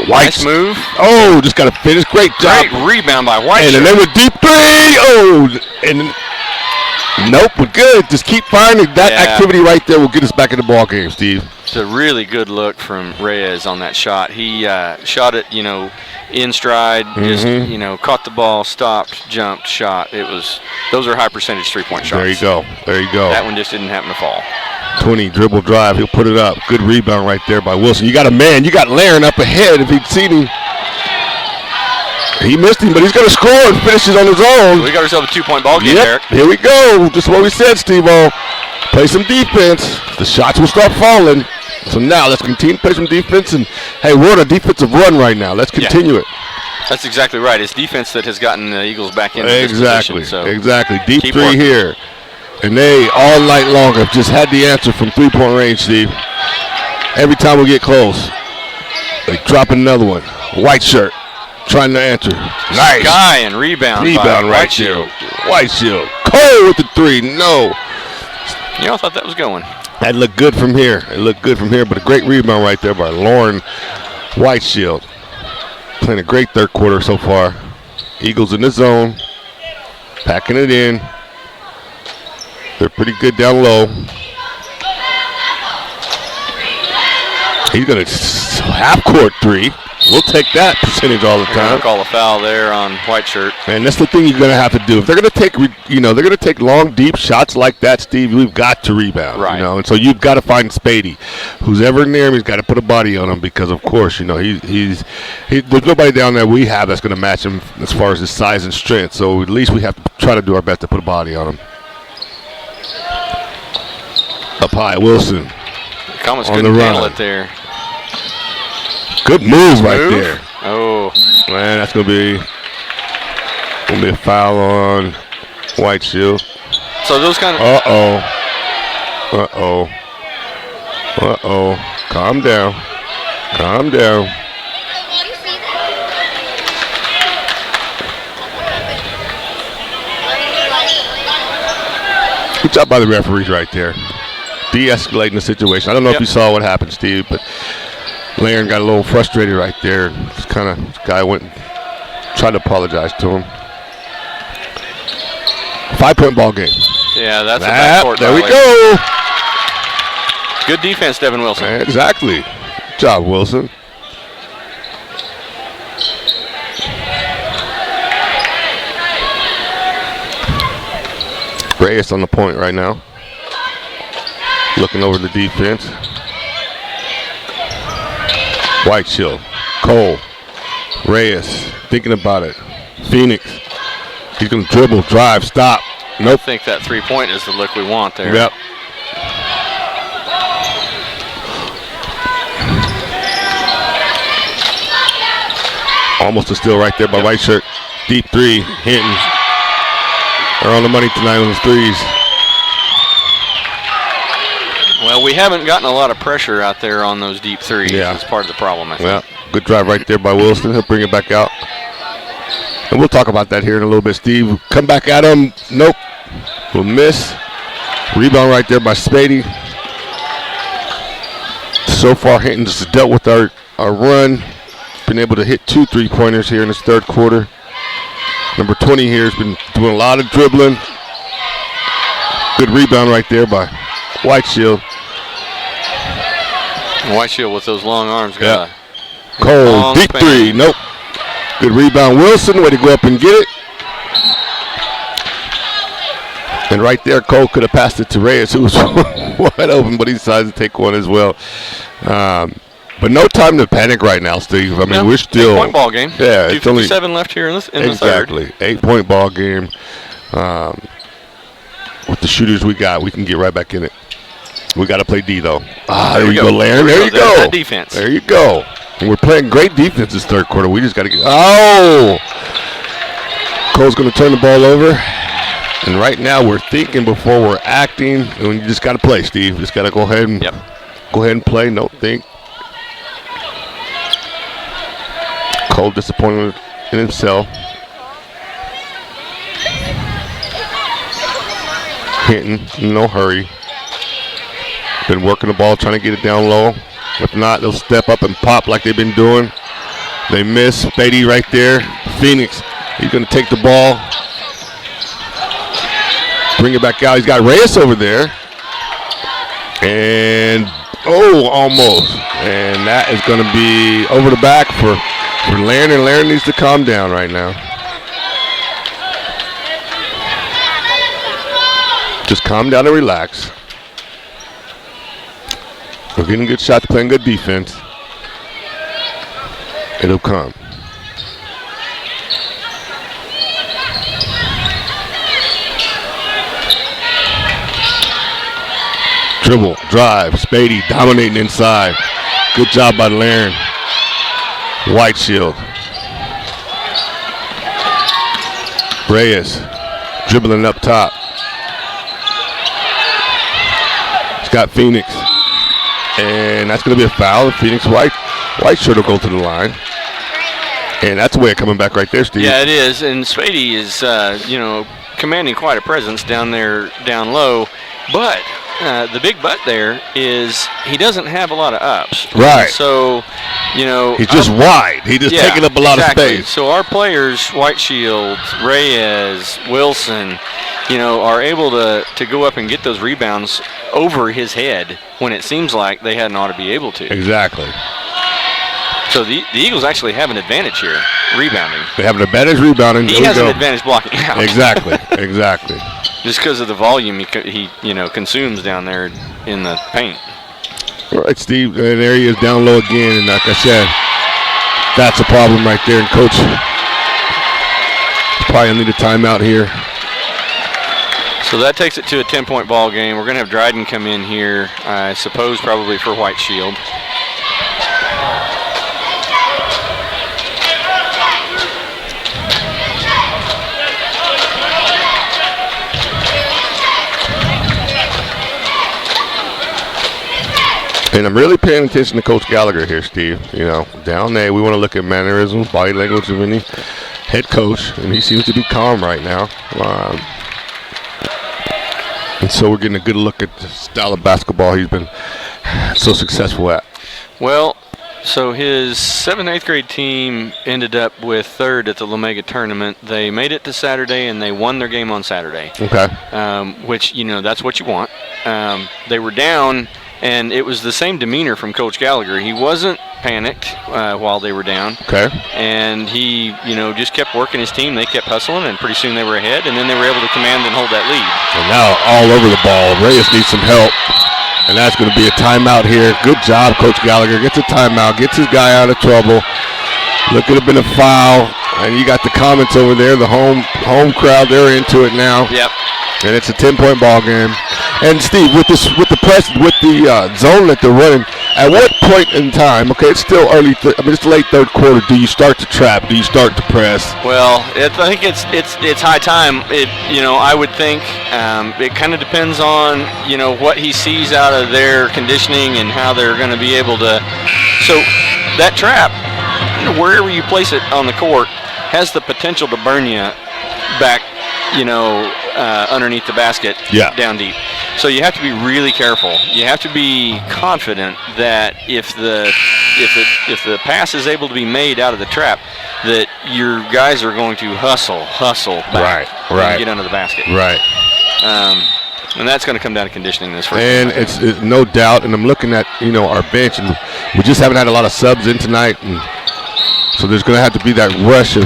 Nice move. Oh, just got to finish. Great job. Great rebound by White. And then with deep 3. Oh, and nope, we're good. Just keep firing. That activity right there will get us back in the ball game, Steve. It's a really good look from Reyes on that shot. He shot it, in stride, just, caught the ball, stopped, jumped, shot. Those are high percentage 3-point shots. There you go. That one just didn't happen to fall. 20 dribble drive. He'll put it up. Good rebound right there by Wilson. You got a man. You got Laren up ahead if he'd seen him. He missed him, but he's going to score and finishes on his own. We got ourselves a 2-point ball game, Derek. Here we go. Just what we said, Steve-O. play some defense. The shots will start falling. So now let's continue to play some defense. And, hey, we're on a defensive run right now. Let's continue it. That's exactly right. It's defense that has gotten the Eagles back into this position. So exactly. Deep three working here. And they, all night long, have just had the answer from three-point range, Steve. Every time we get close, they drop another one. White shirt. Trying to answer. Nice. Sky and rebound right there. White Shield. Cole with the three. No. You know, I thought that was going. That looked good from here. But a great rebound right there by Lauren White Shield. Playing a great third quarter so far. Eagles in the zone. Packing it in. They're pretty good down low. He's going to half-court three. We'll take that percentage all the time. Call a foul there on White shirt. And that's the thing you're going to have to do. If they're going to take, they're going to take long, deep shots like that, Steve, we've got to rebound. Right. And so you've got to find Spady. Who's ever near him, he's got to put a body on him because, of course, there's nobody down there we have that's going to match him as far as his size and strength. So at least we have to try to do our best to put a body on him. Up high, Wilson. Almost couldn't handle it there. Good moves right there. Oh. Man, that's going to be a foul on White Shield. So those kind of... Uh-oh. Calm down. Good job by the referees right there. De-escalating the situation. I don't know if you saw what happened, Steve, but Laren got a little frustrated right there. This guy went and tried to apologize to him. 5-point ball game. Yeah, that's a backcourt there we go. Good defense, Devin Wilson. Exactly. Good job, Wilson. Reyes on the point right now. Looking over the defense. White Shield. Cole. Reyes. Thinking about it. Phoenix. He's going to dribble, drive, stop. Nope. I think that three-point is the look we want there. Yep. Almost a steal right there by White Shirt. Deep three. Hinton. They're on the money tonight on the threes. Well, we haven't gotten a lot of pressure out there on those deep threes. Yeah. That's part of the problem, I think. Yeah, good drive right there by Wilson. He'll bring it back out. And we'll talk about that here in a little bit, Steve. Come back at him. Nope. We'll miss. Rebound right there by Spady. So far, Hinton just dealt with our run. Been able to hit 2 3-pointers here in this third quarter. Number 20 here has been doing a lot of dribbling. Good rebound right there by White Shield. White Shield with those long arms. Yeah. Cole, deep three. Nope. Good rebound. Wilson, way to go up and get it. And right there, Cole could have passed it to Reyes, who was wide open, but he decided to take one as well. But no time to panic right now, Steve. I mean, we're still 8-point ball game. Yeah, it's only 7 left here in the third. Exactly, 8-point ball game. With the shooters we got, we can get right back in it. We got to play D though. There you go, Laren. There you go. That defense. There you go. And we're playing great defense this third quarter. We just got to get. Oh, Cole's going to turn the ball over. And right now we're thinking before we're acting. And you just got to play, Steve. Just got to go ahead and play. Don't think. Cole disappointed in himself. Hinton, no hurry. Been working the ball, trying to get it down low. If not, they'll step up and pop like they've been doing. They miss. Spady right there. Phoenix, he's going to take the ball. Bring it back out. He's got Reyes over there. And, almost. And that is going to be over the back for Laren, and Laren needs to calm down right now. Just calm down and relax. We're getting good shots, playing good defense. It'll come. Dribble, drive, Spady dominating inside. Good job by Laren. White Shield. Reyes dribbling up top. He's got Phoenix. And that's going to be a foul. Phoenix White Shirt will go to the line. And that's a way of coming back right there, Steve. Yeah, it is. And Spady is, commanding quite a presence down there, down low. But the big but there is he doesn't have a lot of ups. Right. So, he's just wide. He's just taking up a lot of space. So our players, White Shield, Reyes, Wilson, are able to go up and get those rebounds over his head when it seems like they hadn't ought to be able to. Exactly. So the Eagles actually have an advantage here, rebounding. They have an advantage rebounding. He has an advantage blocking out. Exactly. Just because of the volume he consumes down there in the paint. All right, Steve, and there he is down low again, and like I said, that's a problem right there, and Coach probably need a timeout here. So that takes it to a 10-point ball game. We're going to have Dryden come in here, I suppose probably for White Shield. And I'm really paying attention to Coach Gallagher here, Steve. Down there, we want to look at mannerisms, body language of any head coach, and he seems to be calm right now. And so we're getting a good look at the style of basketball he's been so successful at. Well, so his 7th and 8th grade team ended up with 3rd at the Lamega tournament. They made it to Saturday, and they won their game on Saturday. Okay. Which, that's what you want. They were down, and it was the same demeanor from Coach Gallagher. He wasn't panicked while they were down. Okay. And he, just kept working his team. They kept hustling, and pretty soon they were ahead, and then they were able to command and hold that lead. And now all over the ball. Reyes needs some help, and that's going to be a timeout here. Good job, Coach Gallagher. Gets a timeout, gets his guy out of trouble. Look, it have been a foul, and you got the comments over there. The home crowd, they're into it now. Yep. And it's a 10-point ball game. And Steve, with the zone that they're running, at what point in time? Okay, it's still early. It's late third quarter. Do you start to trap? Do you start to press? Well, I think it's high time. I would think it kind of depends on what he sees out of their conditioning and how they're going to be able to. So that trap, wherever you place it on the court, has the potential to burn you back. Underneath the basket, down deep. So you have to be really careful. You have to be confident that if the pass is able to be made out of the trap, that your guys are going to hustle back, and get under the basket. Right. And that's going to come down to conditioning this first. And it's no doubt. And I'm looking at our bench, and we just haven't had a lot of subs in tonight, and so there's going to have to be that rush of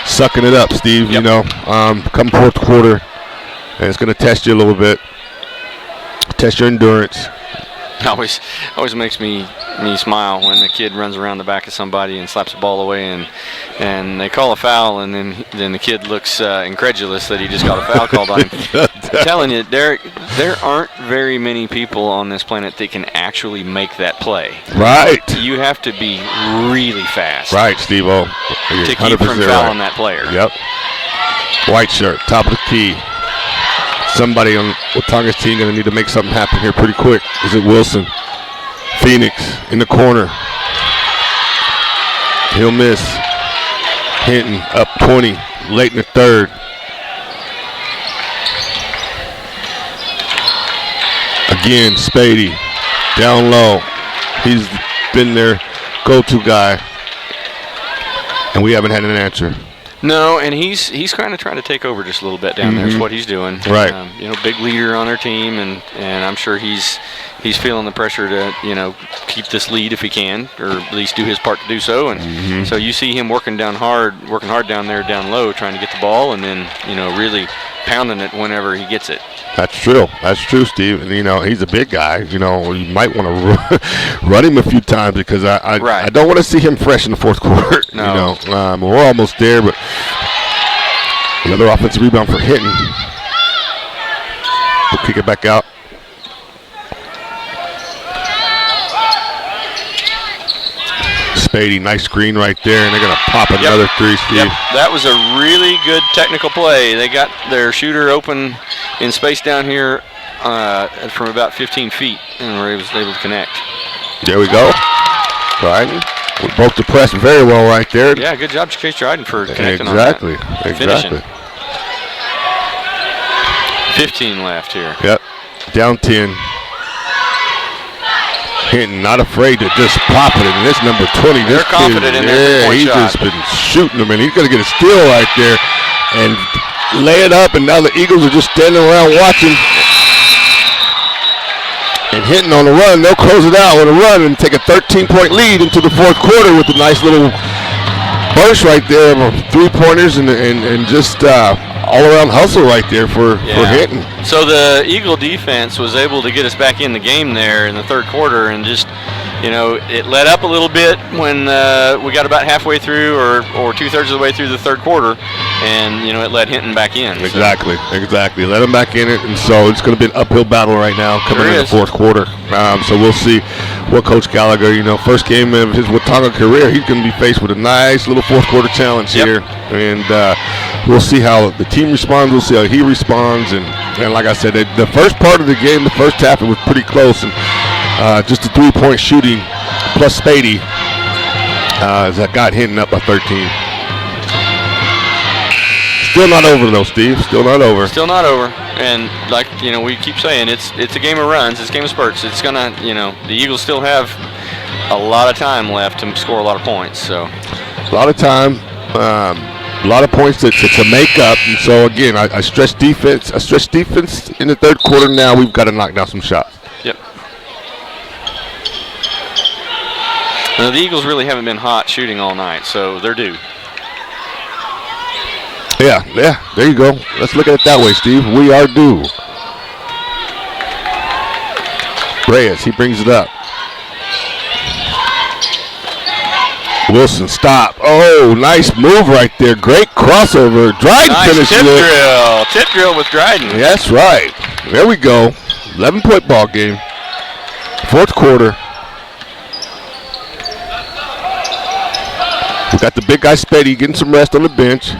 sucking it up, Steve. Yep. Come fourth quarter, and it's going to test you a little bit, test your endurance. Always makes me smile when the kid runs around the back of somebody and slaps the ball away, and they call a foul, and then the kid looks incredulous that he just got a foul called on him. I'm telling you, there aren't very many people on this planet that can actually make that play. Right. You have to be really fast. Right, Steve-O. To keep from fouling that player. Yep. White shirt, top of the key. Somebody on Watonga's team going to need to make something happen here pretty quick. Is it Wilson? Phoenix in the corner. He'll miss. Hinton up 20, late in the third. Again, Spady down low. He's been their go-to guy, and we haven't had an answer. No, and he's kind of trying to take over just a little bit down there is what he's doing. Right. Big leader on their team, and I'm sure he's feeling the pressure to keep this lead if he can, or at least do his part to do so. And so you see him working hard down there, down low, trying to get the ball, and then really pounding it whenever he gets it. That's true. That's true, Steve. And, he's a big guy. You might want to run him a few times because I don't want to see him fresh in the fourth quarter. No. We're almost there, but another offensive rebound for Hinton. We'll kick it back out. Spady. Nice screen right there, and they're going to pop another three, Steve. Yep. That was a really good technical play. They got their shooter open in space down here from about 15 feet, and were able to connect. There we go. Dryden. We broke the press very well right there. Yeah, good job, Chase Dryden, for connecting on that. Exactly. Finishing. 15 left here. Yep. Down 10. Hinton not afraid to just pop it, and this number 20. They're confident in their three-point shot. He's just been shooting them, and he's going to get a steal right there and lay it up, and now the Eagles are just standing around watching. And Hinton on the run, they'll close it out with a run and take a 13-point lead into the fourth quarter with a nice little burst right there of three-pointers and just all-around hustle right there for Hinton. So the Eagle defense was able to get us back in the game there in the third quarter, and just, it let up a little bit when we got about halfway through or two-thirds of the way through the third quarter, and, it let Hinton back in. Exactly. Let him back in it, and so it's going to be an uphill battle right now coming in the fourth quarter. So we'll see what Coach Gallagher, first game of his Watonga career, he's going to be faced with a nice little fourth quarter challenge here, and we'll see how the team responds. We'll see how he responds, and like I said, the first part of the game, the first half, it was pretty close, and just a three-point shooting plus Spady that got Hinton up by 13. Still not over though, Steve. Still not over. And like we keep saying, it's a game of runs. It's a game of spurts. It's gonna, the Eagles still have a lot of time left to score a lot of points. So a lot of time. A lot of points to make up, and so again, I stress defense. I stress defense in the third quarter. Now we've got to knock down some shots. Yep. Now, the Eagles really haven't been hot shooting all night, so they're due. Yeah. There you go. Let's look at it that way, Steve. We are due. Reyes, he brings it up. Wilson, stop. Oh, nice move right there. Great crossover. Dryden finishes it. Tip drill with Dryden. That's right. There we go. 11-point ball game. Fourth quarter. We got the big guy Spady getting some rest on the bench.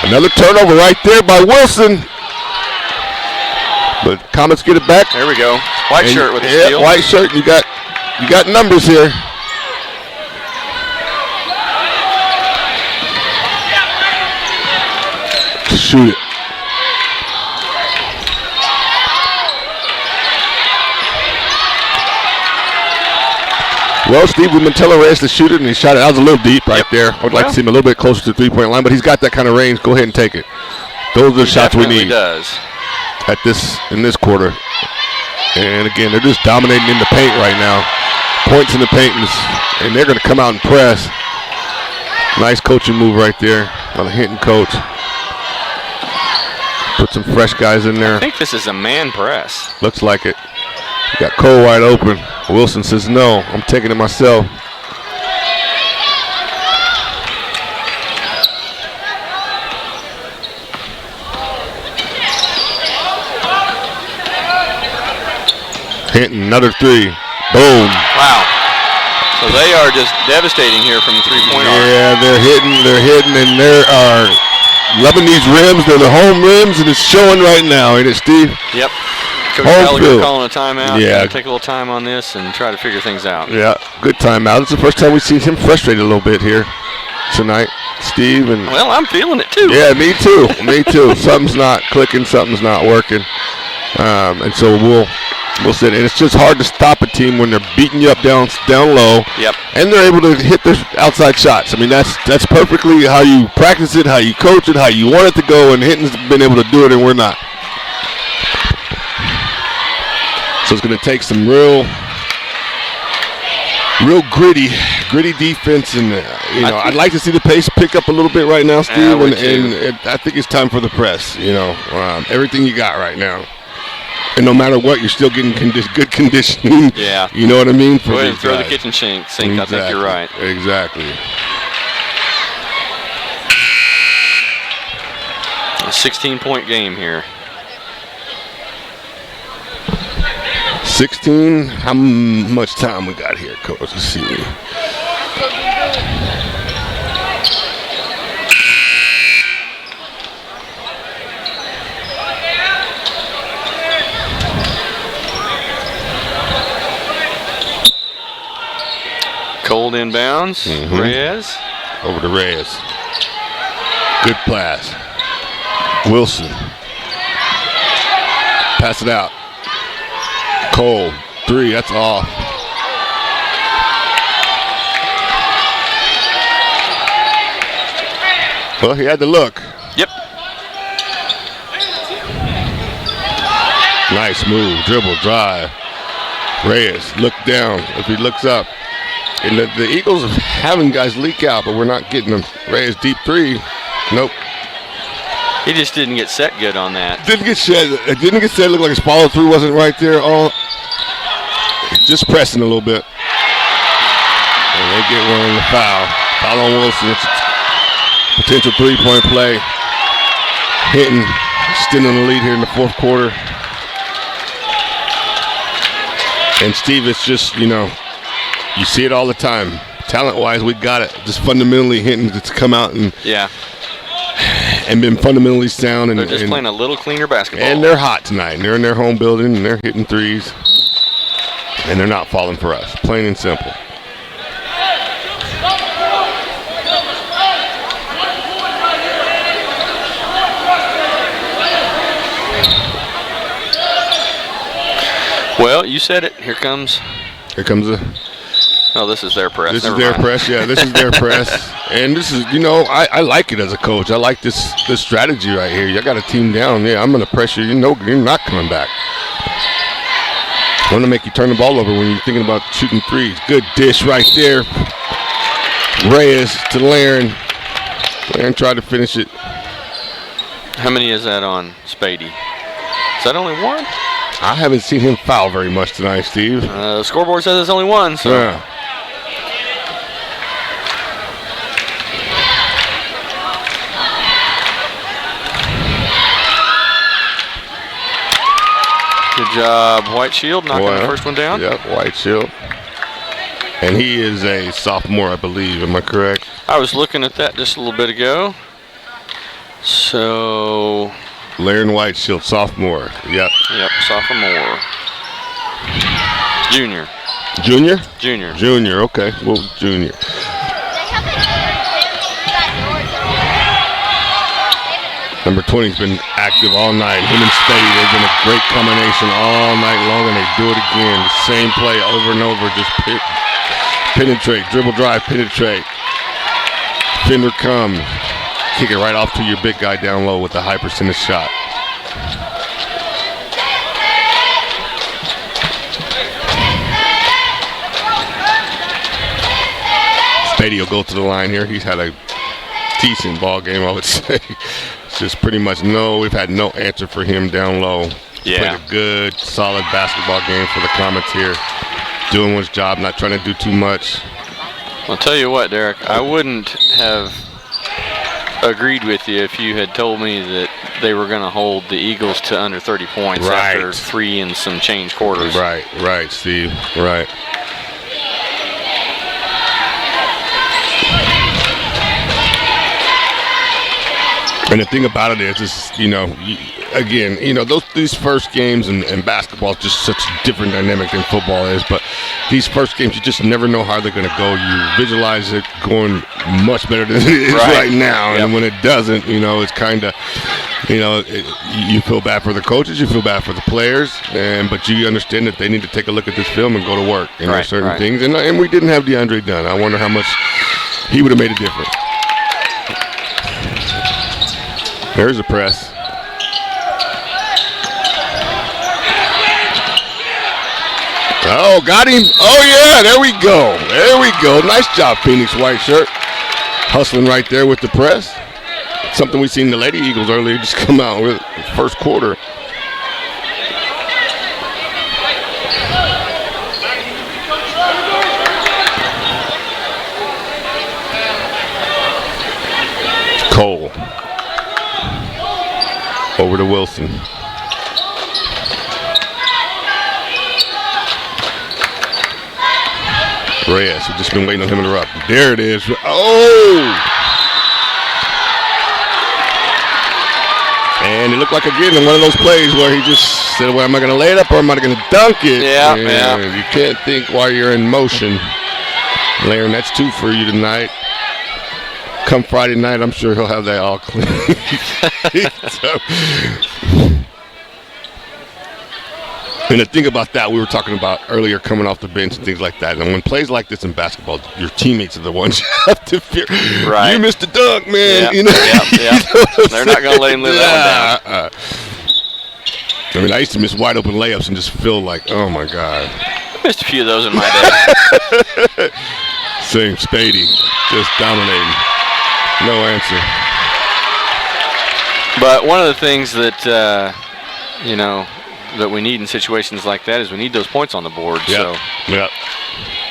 Another turnover right there by Wilson. But Comets get it back. There we go. White shirt with the steal. White shirt. You got numbers here. Shoot it. Well, Steve, we've been telling Reyes to shoot it, and he shot it. That was a little deep right there. I would like to see him a little bit closer to the three-point line, but he's got that kind of range. Go ahead and take it. Those are the shots we need. Does. In this quarter. And again, they're just dominating in the paint right now. Points in the paint, and they're going to come out and press. Nice coaching move right there on the Hinton coach. Put some fresh guys in there. I think this is a man press. Looks like it. You got Cole wide open. Wilson says, no, I'm taking it myself. Hinton, another three. Boom. Wow. So they are just devastating here from the three-point arc. Yeah, they're hitting, and they are loving these rims. They're the home rims, and it's showing right now, ain't it, Steve? Yep. Coach Gallagher calling a timeout. Yeah. Take a little time on this and try to figure things out. Yeah, good timeout. It's the first time we've seen him frustrated a little bit here tonight, Steve. And well, I'm feeling it too. Yeah, me too. Me too. Something's not clicking. Something's not working. And so we'll see. And it's just hard to stop a team when they're beating you up down low. Yep. And they're able to hit their outside shots. I mean, that's perfectly how you practice it, how you coach it, how you want it to go. And Hinton's been able to do it, and we're not. So it's going to take some real gritty defense, and I'd like to see the pace pick up a little bit right now, Steve. And I think it's time for the press. Everything you got right now, and no matter what, you're still getting good conditioning. Yeah, you know what I mean. Go ahead and throw the kitchen sink. Exactly. I think you're right. Exactly. A 16-point game here. 16. How much time we got here, Coach? Let's see. rolled inbounds. Reyes. Over to Reyes. Good pass. Wilson. Pass it out. Cole. 3. That's off. Well, he had to look. Yep. Nice move. Dribble, drive. Reyes, look down. If he looks up. And the Eagles are having guys leak out, but we're not getting them. Reyes, deep 3. Nope. He just didn't get set good on that. Didn't get set. It didn't get set. It looked like his follow through wasn't right there. Oh, just pressing a little bit. And they get one in the foul. Foul on Wilson. It's a potential 3-point play. Hinton extending the lead here in the fourth quarter. And Steve, it's just, you see it all the time. Talent-wise, we got it. Just fundamentally Hinton to come out and been fundamentally sound. And they're just playing a little cleaner basketball. And they're hot tonight. And they're in their home building, and they're hitting threes. And they're not falling for us, plain and simple. Well, you said it. Here comes the. Oh, this is their press. This is their press. Yeah, this is their press. And this is, I like it as a coach. I like this strategy right here. You got a team down. Yeah, I'm going to pressure you. You're not coming back. I'm going to make you turn the ball over when you're thinking about shooting threes. Good dish right there. Reyes to Laren. Laren tried to finish it. How many is that on Spady? Is that only one? I haven't seen him foul very much tonight, Steve. The scoreboard says it's only one. So. Yeah. Good job, White Shield, knocking the first one down. Yep, White Shield. And he is a sophomore, I believe. Am I correct? I was looking at that just a little bit ago. So... Laren White Shield, sophomore. Yep, sophomore. Junior. Junior? Junior, okay. Well, junior. Number 20's been active all night. Him and Spady, they've been a great combination all night long, and they do it again. The same play over and over. Just penetrate, dribble drive, penetrate. Fender come. Kick it right off to your big guy down low with a high percentage shot. Spady will go to the line here. He's had a decent ball game, I would say. It's just pretty much we've had no answer for him down low. Yeah. Played a good, solid basketball game for the Comets here. Doing his job, not trying to do too much. I'll tell you what, Derek, I wouldn't have agreed with you if you had told me that they were going to hold the Eagles to under 30 points after 3 and some change quarters. Right, Steve. Right. And the thing about it is these first games and basketball is just such a different dynamic than football is. But these first games, you just never know how they're going to go. You visualize it going much better than it is right now. Yep. And when it doesn't, it's kind of, you feel bad for the coaches, you feel bad for the players, but you understand that they need to take a look at this film and go to work. Certain things. And we didn't have DeAndre Dunn. I wonder how much he would have made a difference. There's a press. Oh, got him. Oh, yeah, there we go. Nice job, Phoenix White Shirt. Hustling right there with the press. Something we seen the Lady Eagles earlier just come out with first quarter. Cole. Over to Wilson. Reyes, we've just been waiting on him to interrupt. There it is. Oh! And it looked like, again, in one of those plays where he just said, well, am I going to lay it up or am I going to dunk it? Yeah. You can't think while you're in motion. Larry, that's 2 for you tonight. Come Friday night, I'm sure he'll have that all clean. And the thing about that, we were talking about earlier, coming off the bench and things like that. And when plays like this in basketball, your teammates are the ones you have to fear. Right. You missed the dunk, man. Yep. You know? Yep. You know They're not going to let him live that one down. I mean, I used to miss wide open layups and just feel like, oh my God. I missed a few of those in my day. Same, Spady, just dominating. No answer. But one of the things that, that we need in situations like that is we need those points on the board. Yep. So. Yep.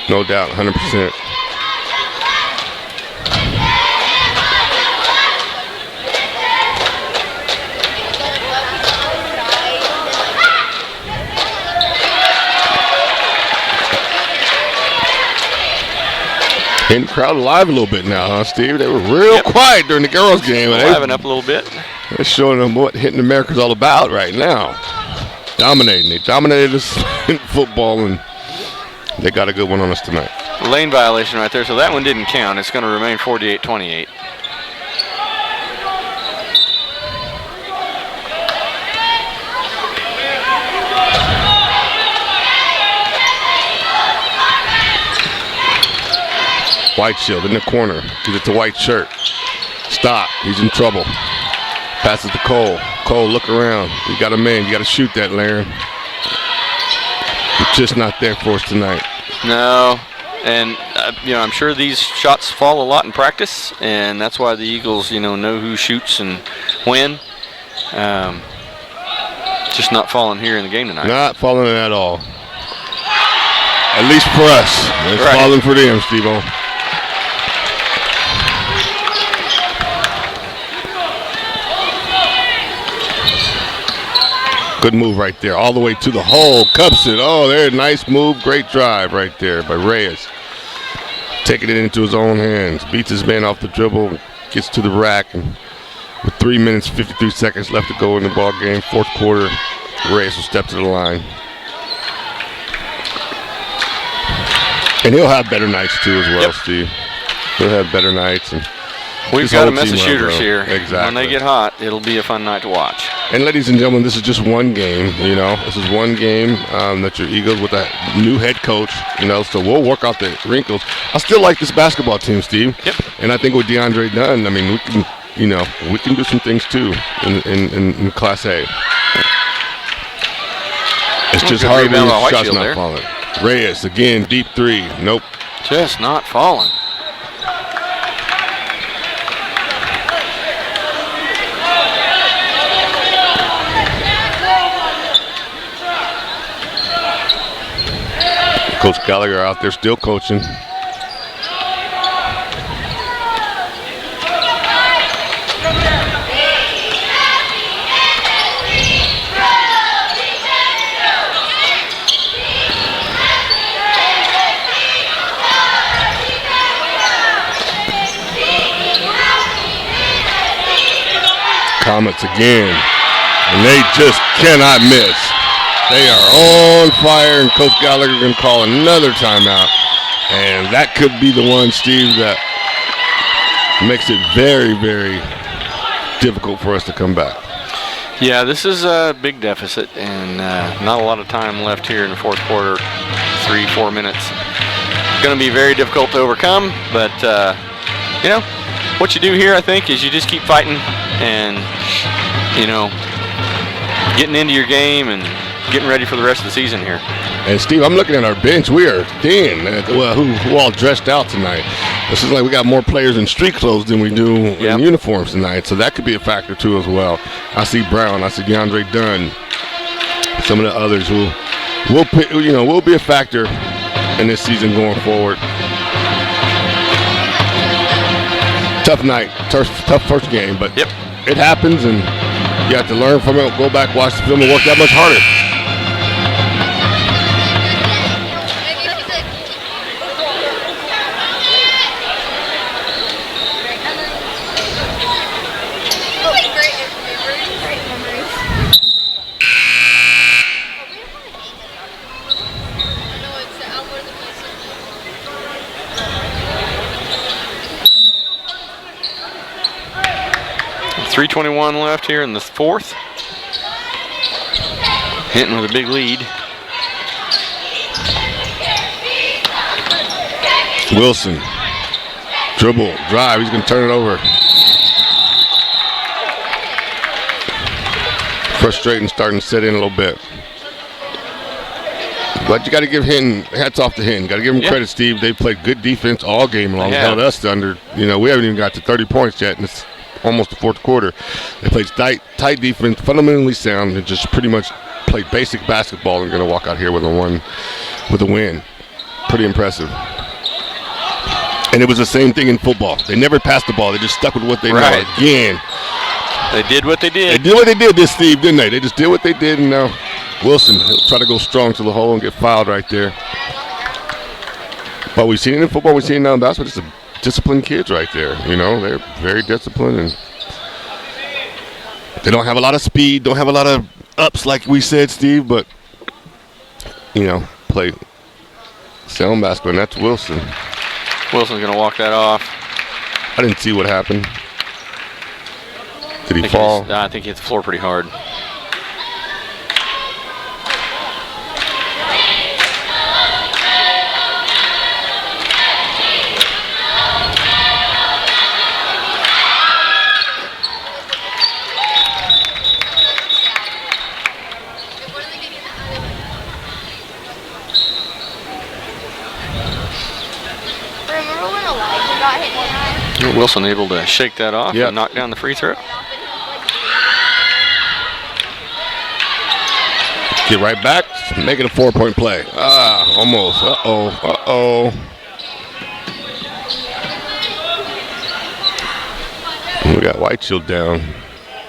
No doubt, 100%. Getting the crowd alive a little bit now, huh, Steve? They were real quiet during the girls' game. Liven up a little bit. They're showing them what hitting America's all about right now. Dominating. They dominated us in football, and they got a good one on us tonight. Lane violation right there, so that one didn't count. It's going to remain 48-28. White shield in the corner. Gives it to white shirt. Stop. He's in trouble. Passes to Cole. Cole, look around. You got a man. You got to shoot that, Larry. You're just not there for us tonight. No. And, I'm sure these shots fall a lot in practice, and that's why the Eagles, know who shoots and when. Just not falling here in the game tonight. Not falling at all. At least for us. It's right. Falling for them, Steve-O. Good move right there. All the way to the hole. Cups it. Oh, there. Nice move. Great drive right there by Reyes. Taking it into his own hands. Beats his man off the dribble. Gets to the rack. And with 3 minutes, 53 seconds left to go in the ball game, fourth quarter, Reyes will step to the line. And he'll have better nights, too, as well, Steve. He'll have better nights. And we've got a mess of shooters here. Exactly. When they get hot, it'll be a fun night to watch. And ladies and gentlemen, this is just one game, This is one game that your Eagles with a new head coach, so we'll work out the wrinkles. I still like this basketball team, Steve. Yep. And I think with DeAndre Dunn, I mean, we can do some things, too, in Class A. It's just hard when your shot's not falling. Reyes, again, deep three. Nope. Just not falling. Coach Gallagher out there still coaching. Comets again, and they just cannot miss. They are on fire, and Coach Gallagher can call another timeout, and that could be the one, Steve, that makes it very, very difficult for us to come back. Yeah, this is a big deficit, and not a lot of time left here in the fourth quarter, 3-4 minutes. Going to be very difficult to overcome, but, what you do here, I think, is you just keep fighting and, getting into your game and getting ready for the rest of the season here. And, Steve, I'm looking at our bench. We are thin. Well, who all dressed out tonight? This is like we got more players in street clothes than we do in uniforms tonight, so that could be a factor, too, as well. I see Brown. I see DeAndre Dunn. Some of the others will be a factor in this season going forward. Tough night, tough first game, but it happens, and you have to learn from it, go back, watch the film, and work that much harder. 3:21 left here in the fourth. Hinton with a big lead. Wilson. Dribble, drive, he's going to turn it over. Frustrating, starting to set in a little bit. But you got to give Hinton, hats off to Hinton. Got to give him credit, Steve. They played good defense all game long. Held us under, we haven't even got to 30 points yet, and it's almost the fourth quarter. They played tight defense, fundamentally sound, and just pretty much played basic basketball and going to walk out here with a win. Pretty impressive. And it was the same thing in football. They never passed the ball. They just stuck with what they know. Again. They did what they did. They did what they did this, Steve, didn't they? They just did what they did, and now Wilson will try to go strong to the hole and get fouled right there. But we've seen it in football. We've seen it now in basketball. Just disciplined kids right there. They're very disciplined, and they don't have a lot of speed, don't have a lot of ups like we said, Steve, but, play sound basketball, and that's Wilson. Wilson's going to walk that off. I didn't see what happened. Did he fall? I think he hit the floor pretty hard. Wilson able to shake that off and knock down the free throw. Get right back, make it a 4-point play. Almost. Uh-oh. We got Whiteshield down.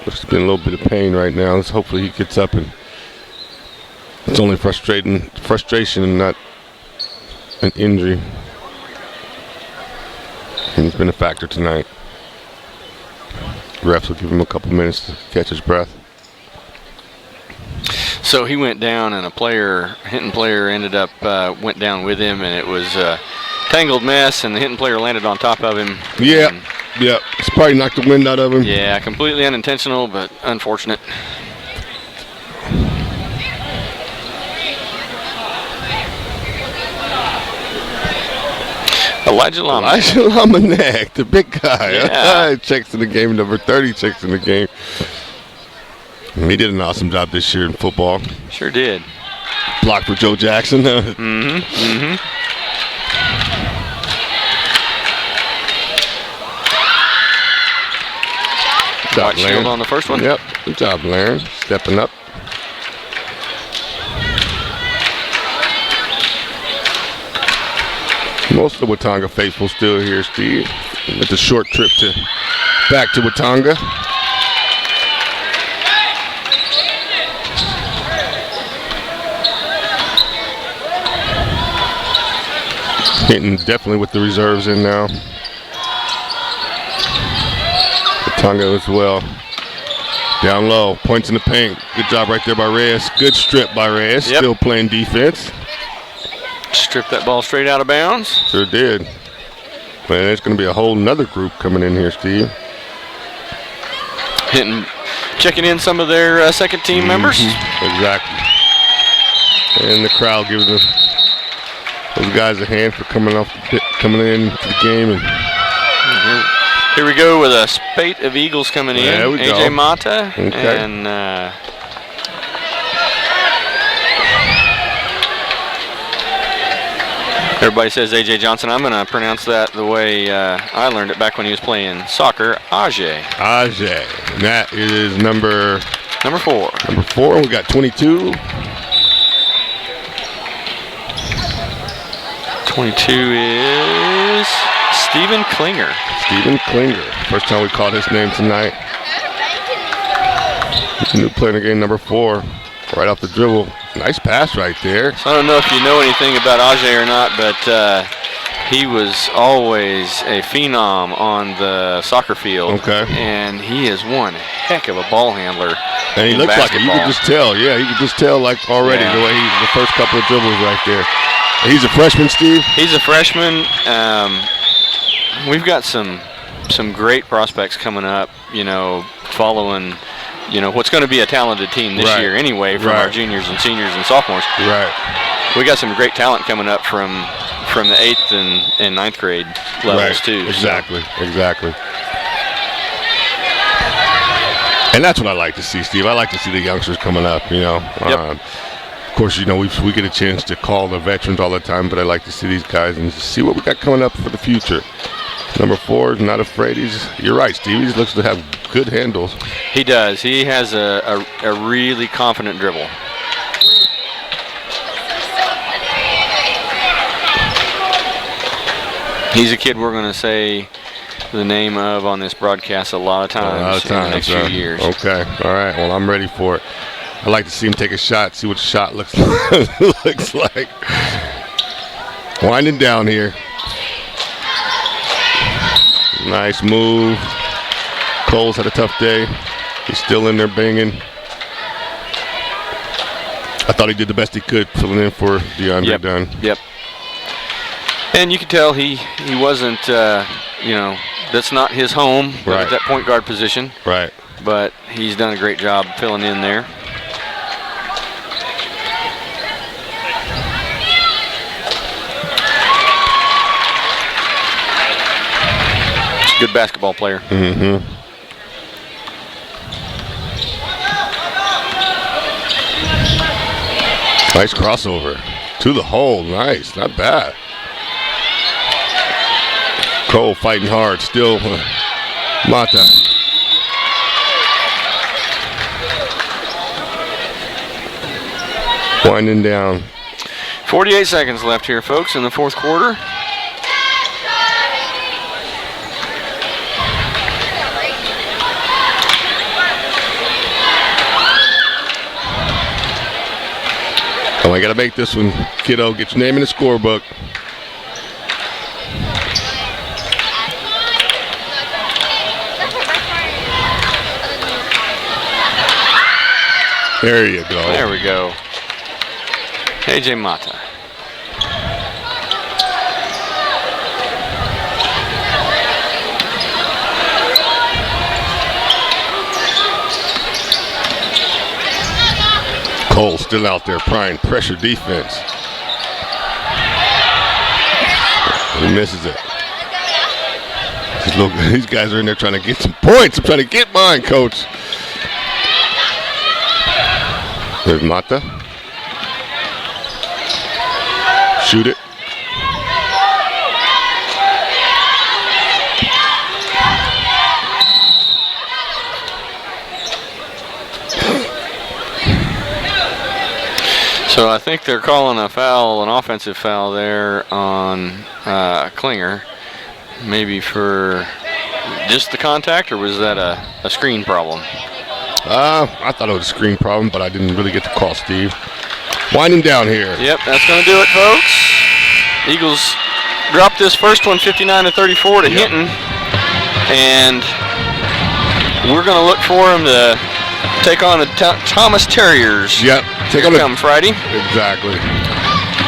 Looks to be in a little bit of pain right now. Hopefully he gets up, and it's only frustration and not an injury. And he's been a factor tonight. Refs will give him a couple minutes to catch his breath. So he went down, and a Hinton player ended up went down with him, and it was a tangled mess, and the Hinton player landed on top of him. Yeah. It's probably knocked the wind out of him. Yeah, completely unintentional, but unfortunate. Elijah Lamanek, the big guy. Yeah. Checks in the game, number 30 checks in the game. And he did an awesome job this year in football. Sure did. Block for Joe Jackson. White shield on the first one. Yep. Good job, Laren. Stepping up. Most of the Watonga faithful still here, Steve. It's a short trip back to Watonga. Hinton definitely with the reserves in now. Watonga as well. Down low, points in the paint. Good job right there by Reyes. Good strip by Reyes. Yep. Still playing defense. Stripped that ball straight out of bounds. Sure did. Man, there's going to be a whole nother group coming in here, Steve. Hinton checking in some of their second team members. Exactly. And the crowd gives those guys a hand for coming in to the game. And here we go with a spate of Eagles coming in. There we go. AJ Mata okay. and everybody says AJ Johnson. I'm going to pronounce that the way I learned it back when he was playing soccer. Ajay. And that is number 4. Number 4. We got 22. 22 is Stephen Klinger. First time we called his name tonight. He's a new player in the game, number 4. Right off the dribble. Nice pass right there. So I don't know if you know anything about Ajay or not, but he was always a phenom on the soccer field. Okay. And he is one heck of a ball handler. And he looks like it. You could just tell. Yeah, you could just tell like already the way the first couple of dribbles right there. He's a freshman, Steve? He's a freshman. We've got some great prospects coming up, following, what's going to be a talented team this year anyway from our juniors and seniors and sophomores. Right. We got some great talent coming up from the 8th and 9th grade levels too. Exactly. And that's what I like to see, Steve. I like to see the youngsters coming up, Yep. Of course, we get a chance to call the veterans all the time, but I like to see these guys and see what we got coming up for the future. Number 4 is not afraid. You're right, Steve. He looks to have good handles. He does. He has a really confident dribble. He's a kid we're going to say the name of on this broadcast a lot of times in the next few years. Okay. All right. Well, I'm ready for it. I'd like to see him take a shot, see what the shot looks like. Winding down here. Nice move. Cole's had a tough day. He's still in there banging. I thought he did the best he could filling in for DeAndre Dunn. Yep. And you could tell he wasn't, that's not his home at that point guard position. Right. But he's done a great job filling in there. Good basketball player. Mm-hmm. Nice crossover. To the hole. Nice. Not bad. Cole fighting hard. Still Mata. Winding down. 48 seconds left here, folks, in the fourth quarter. Oh, I got to make this one, kiddo. Get your name in the scorebook. There you go. There we go. AJ Mata. Cole still out there prying pressure defense. He misses it. These guys are in there trying to get some points. I'm trying to get mine, coach. There's Mata. Shoot it. So I think they're calling a foul, an offensive foul there on Klinger. Maybe for just the contact, or was that a screen problem? I thought it was a screen problem, but I didn't really get the call, Steve. Winding down here. Yep, that's going to do it, folks. Eagles dropped this first one 59-34 to Hinton. And we're going to look for them to take on the Thomas Terriers. Yep. Come Friday. Exactly.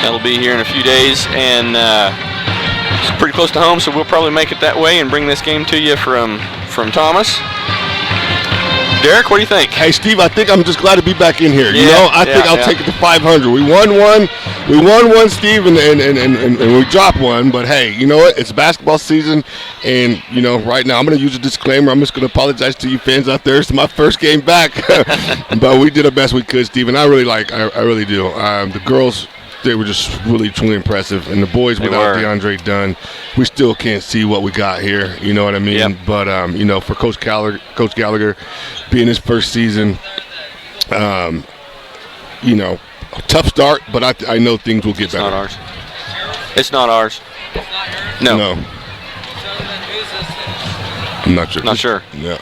That'll be here in a few days. And it's pretty close to home, so we'll probably make it that way and bring this game to you from Thomas. Derek, what do you think? Hey, Steve, I think I'm just glad to be back in here. I think I'll take it to 500. We won one, Steve, and we dropped one. But hey, you know what? It's basketball season, and right now I'm going to use a disclaimer. I'm just going to apologize to you fans out there. It's my first game back, but we did the best we could, Steve, and I really do. The girls, they were just really, truly impressive. And the boys, without DeAndre Dunn, we still can't see what we got here. You know what I mean? Yep. But, for Coach Gallagher being his first season, tough start, but I know things will get better. Not ours. It's not ours. No. I'm not sure. Not sure. Yeah.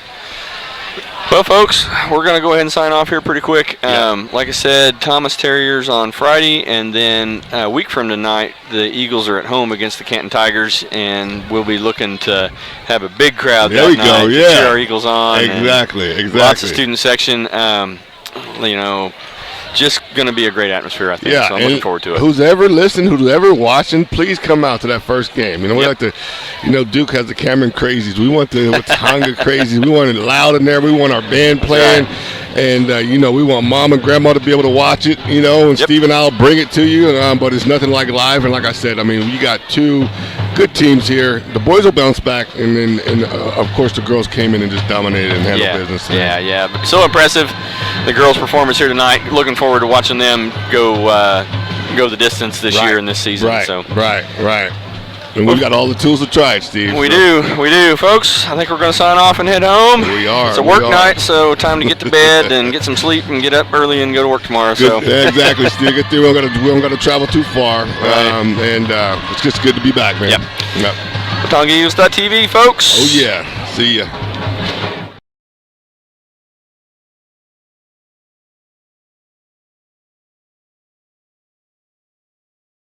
Well, folks, we're going to go ahead and sign off here pretty quick. Like I said, Thomas Terriers on Friday, and then a week from tonight, the Eagles are at home against the Canton Tigers, and we'll be looking to have a big crowd there that night to cheer our Eagles on. Exactly. Lots of student section. just going to be a great atmosphere, I think. So I'm looking forward to it. Who's ever listening, who's ever watching, please come out to that first game. You know, we like to, Duke has the Cameron Crazies. We want the Watonga Crazies. We want it loud in there. We want our band playing. Right. And, we want Mom and Grandma to be able to watch it, and Steve and I will bring it to you. But it's nothing like live. And like I said, you got two good teams here. The boys will bounce back. And then, of course, the girls came in and just dominated and handled business. Yeah. But so impressive, the girls' performance here tonight. Looking forward to watching them go the distance this year and this season. Right. And we've got all the tools to try it, Steve. We do, folks. I think we're going to sign off and head home. We are. It's a work night, so time to get to bed and get some sleep and get up early and go to work tomorrow. Yeah, exactly, Steve. Get through. We don't got to travel too far. Right. And it's just good to be back, man. Yep. WatongaEagles.tv, folks. Oh, yeah. See ya.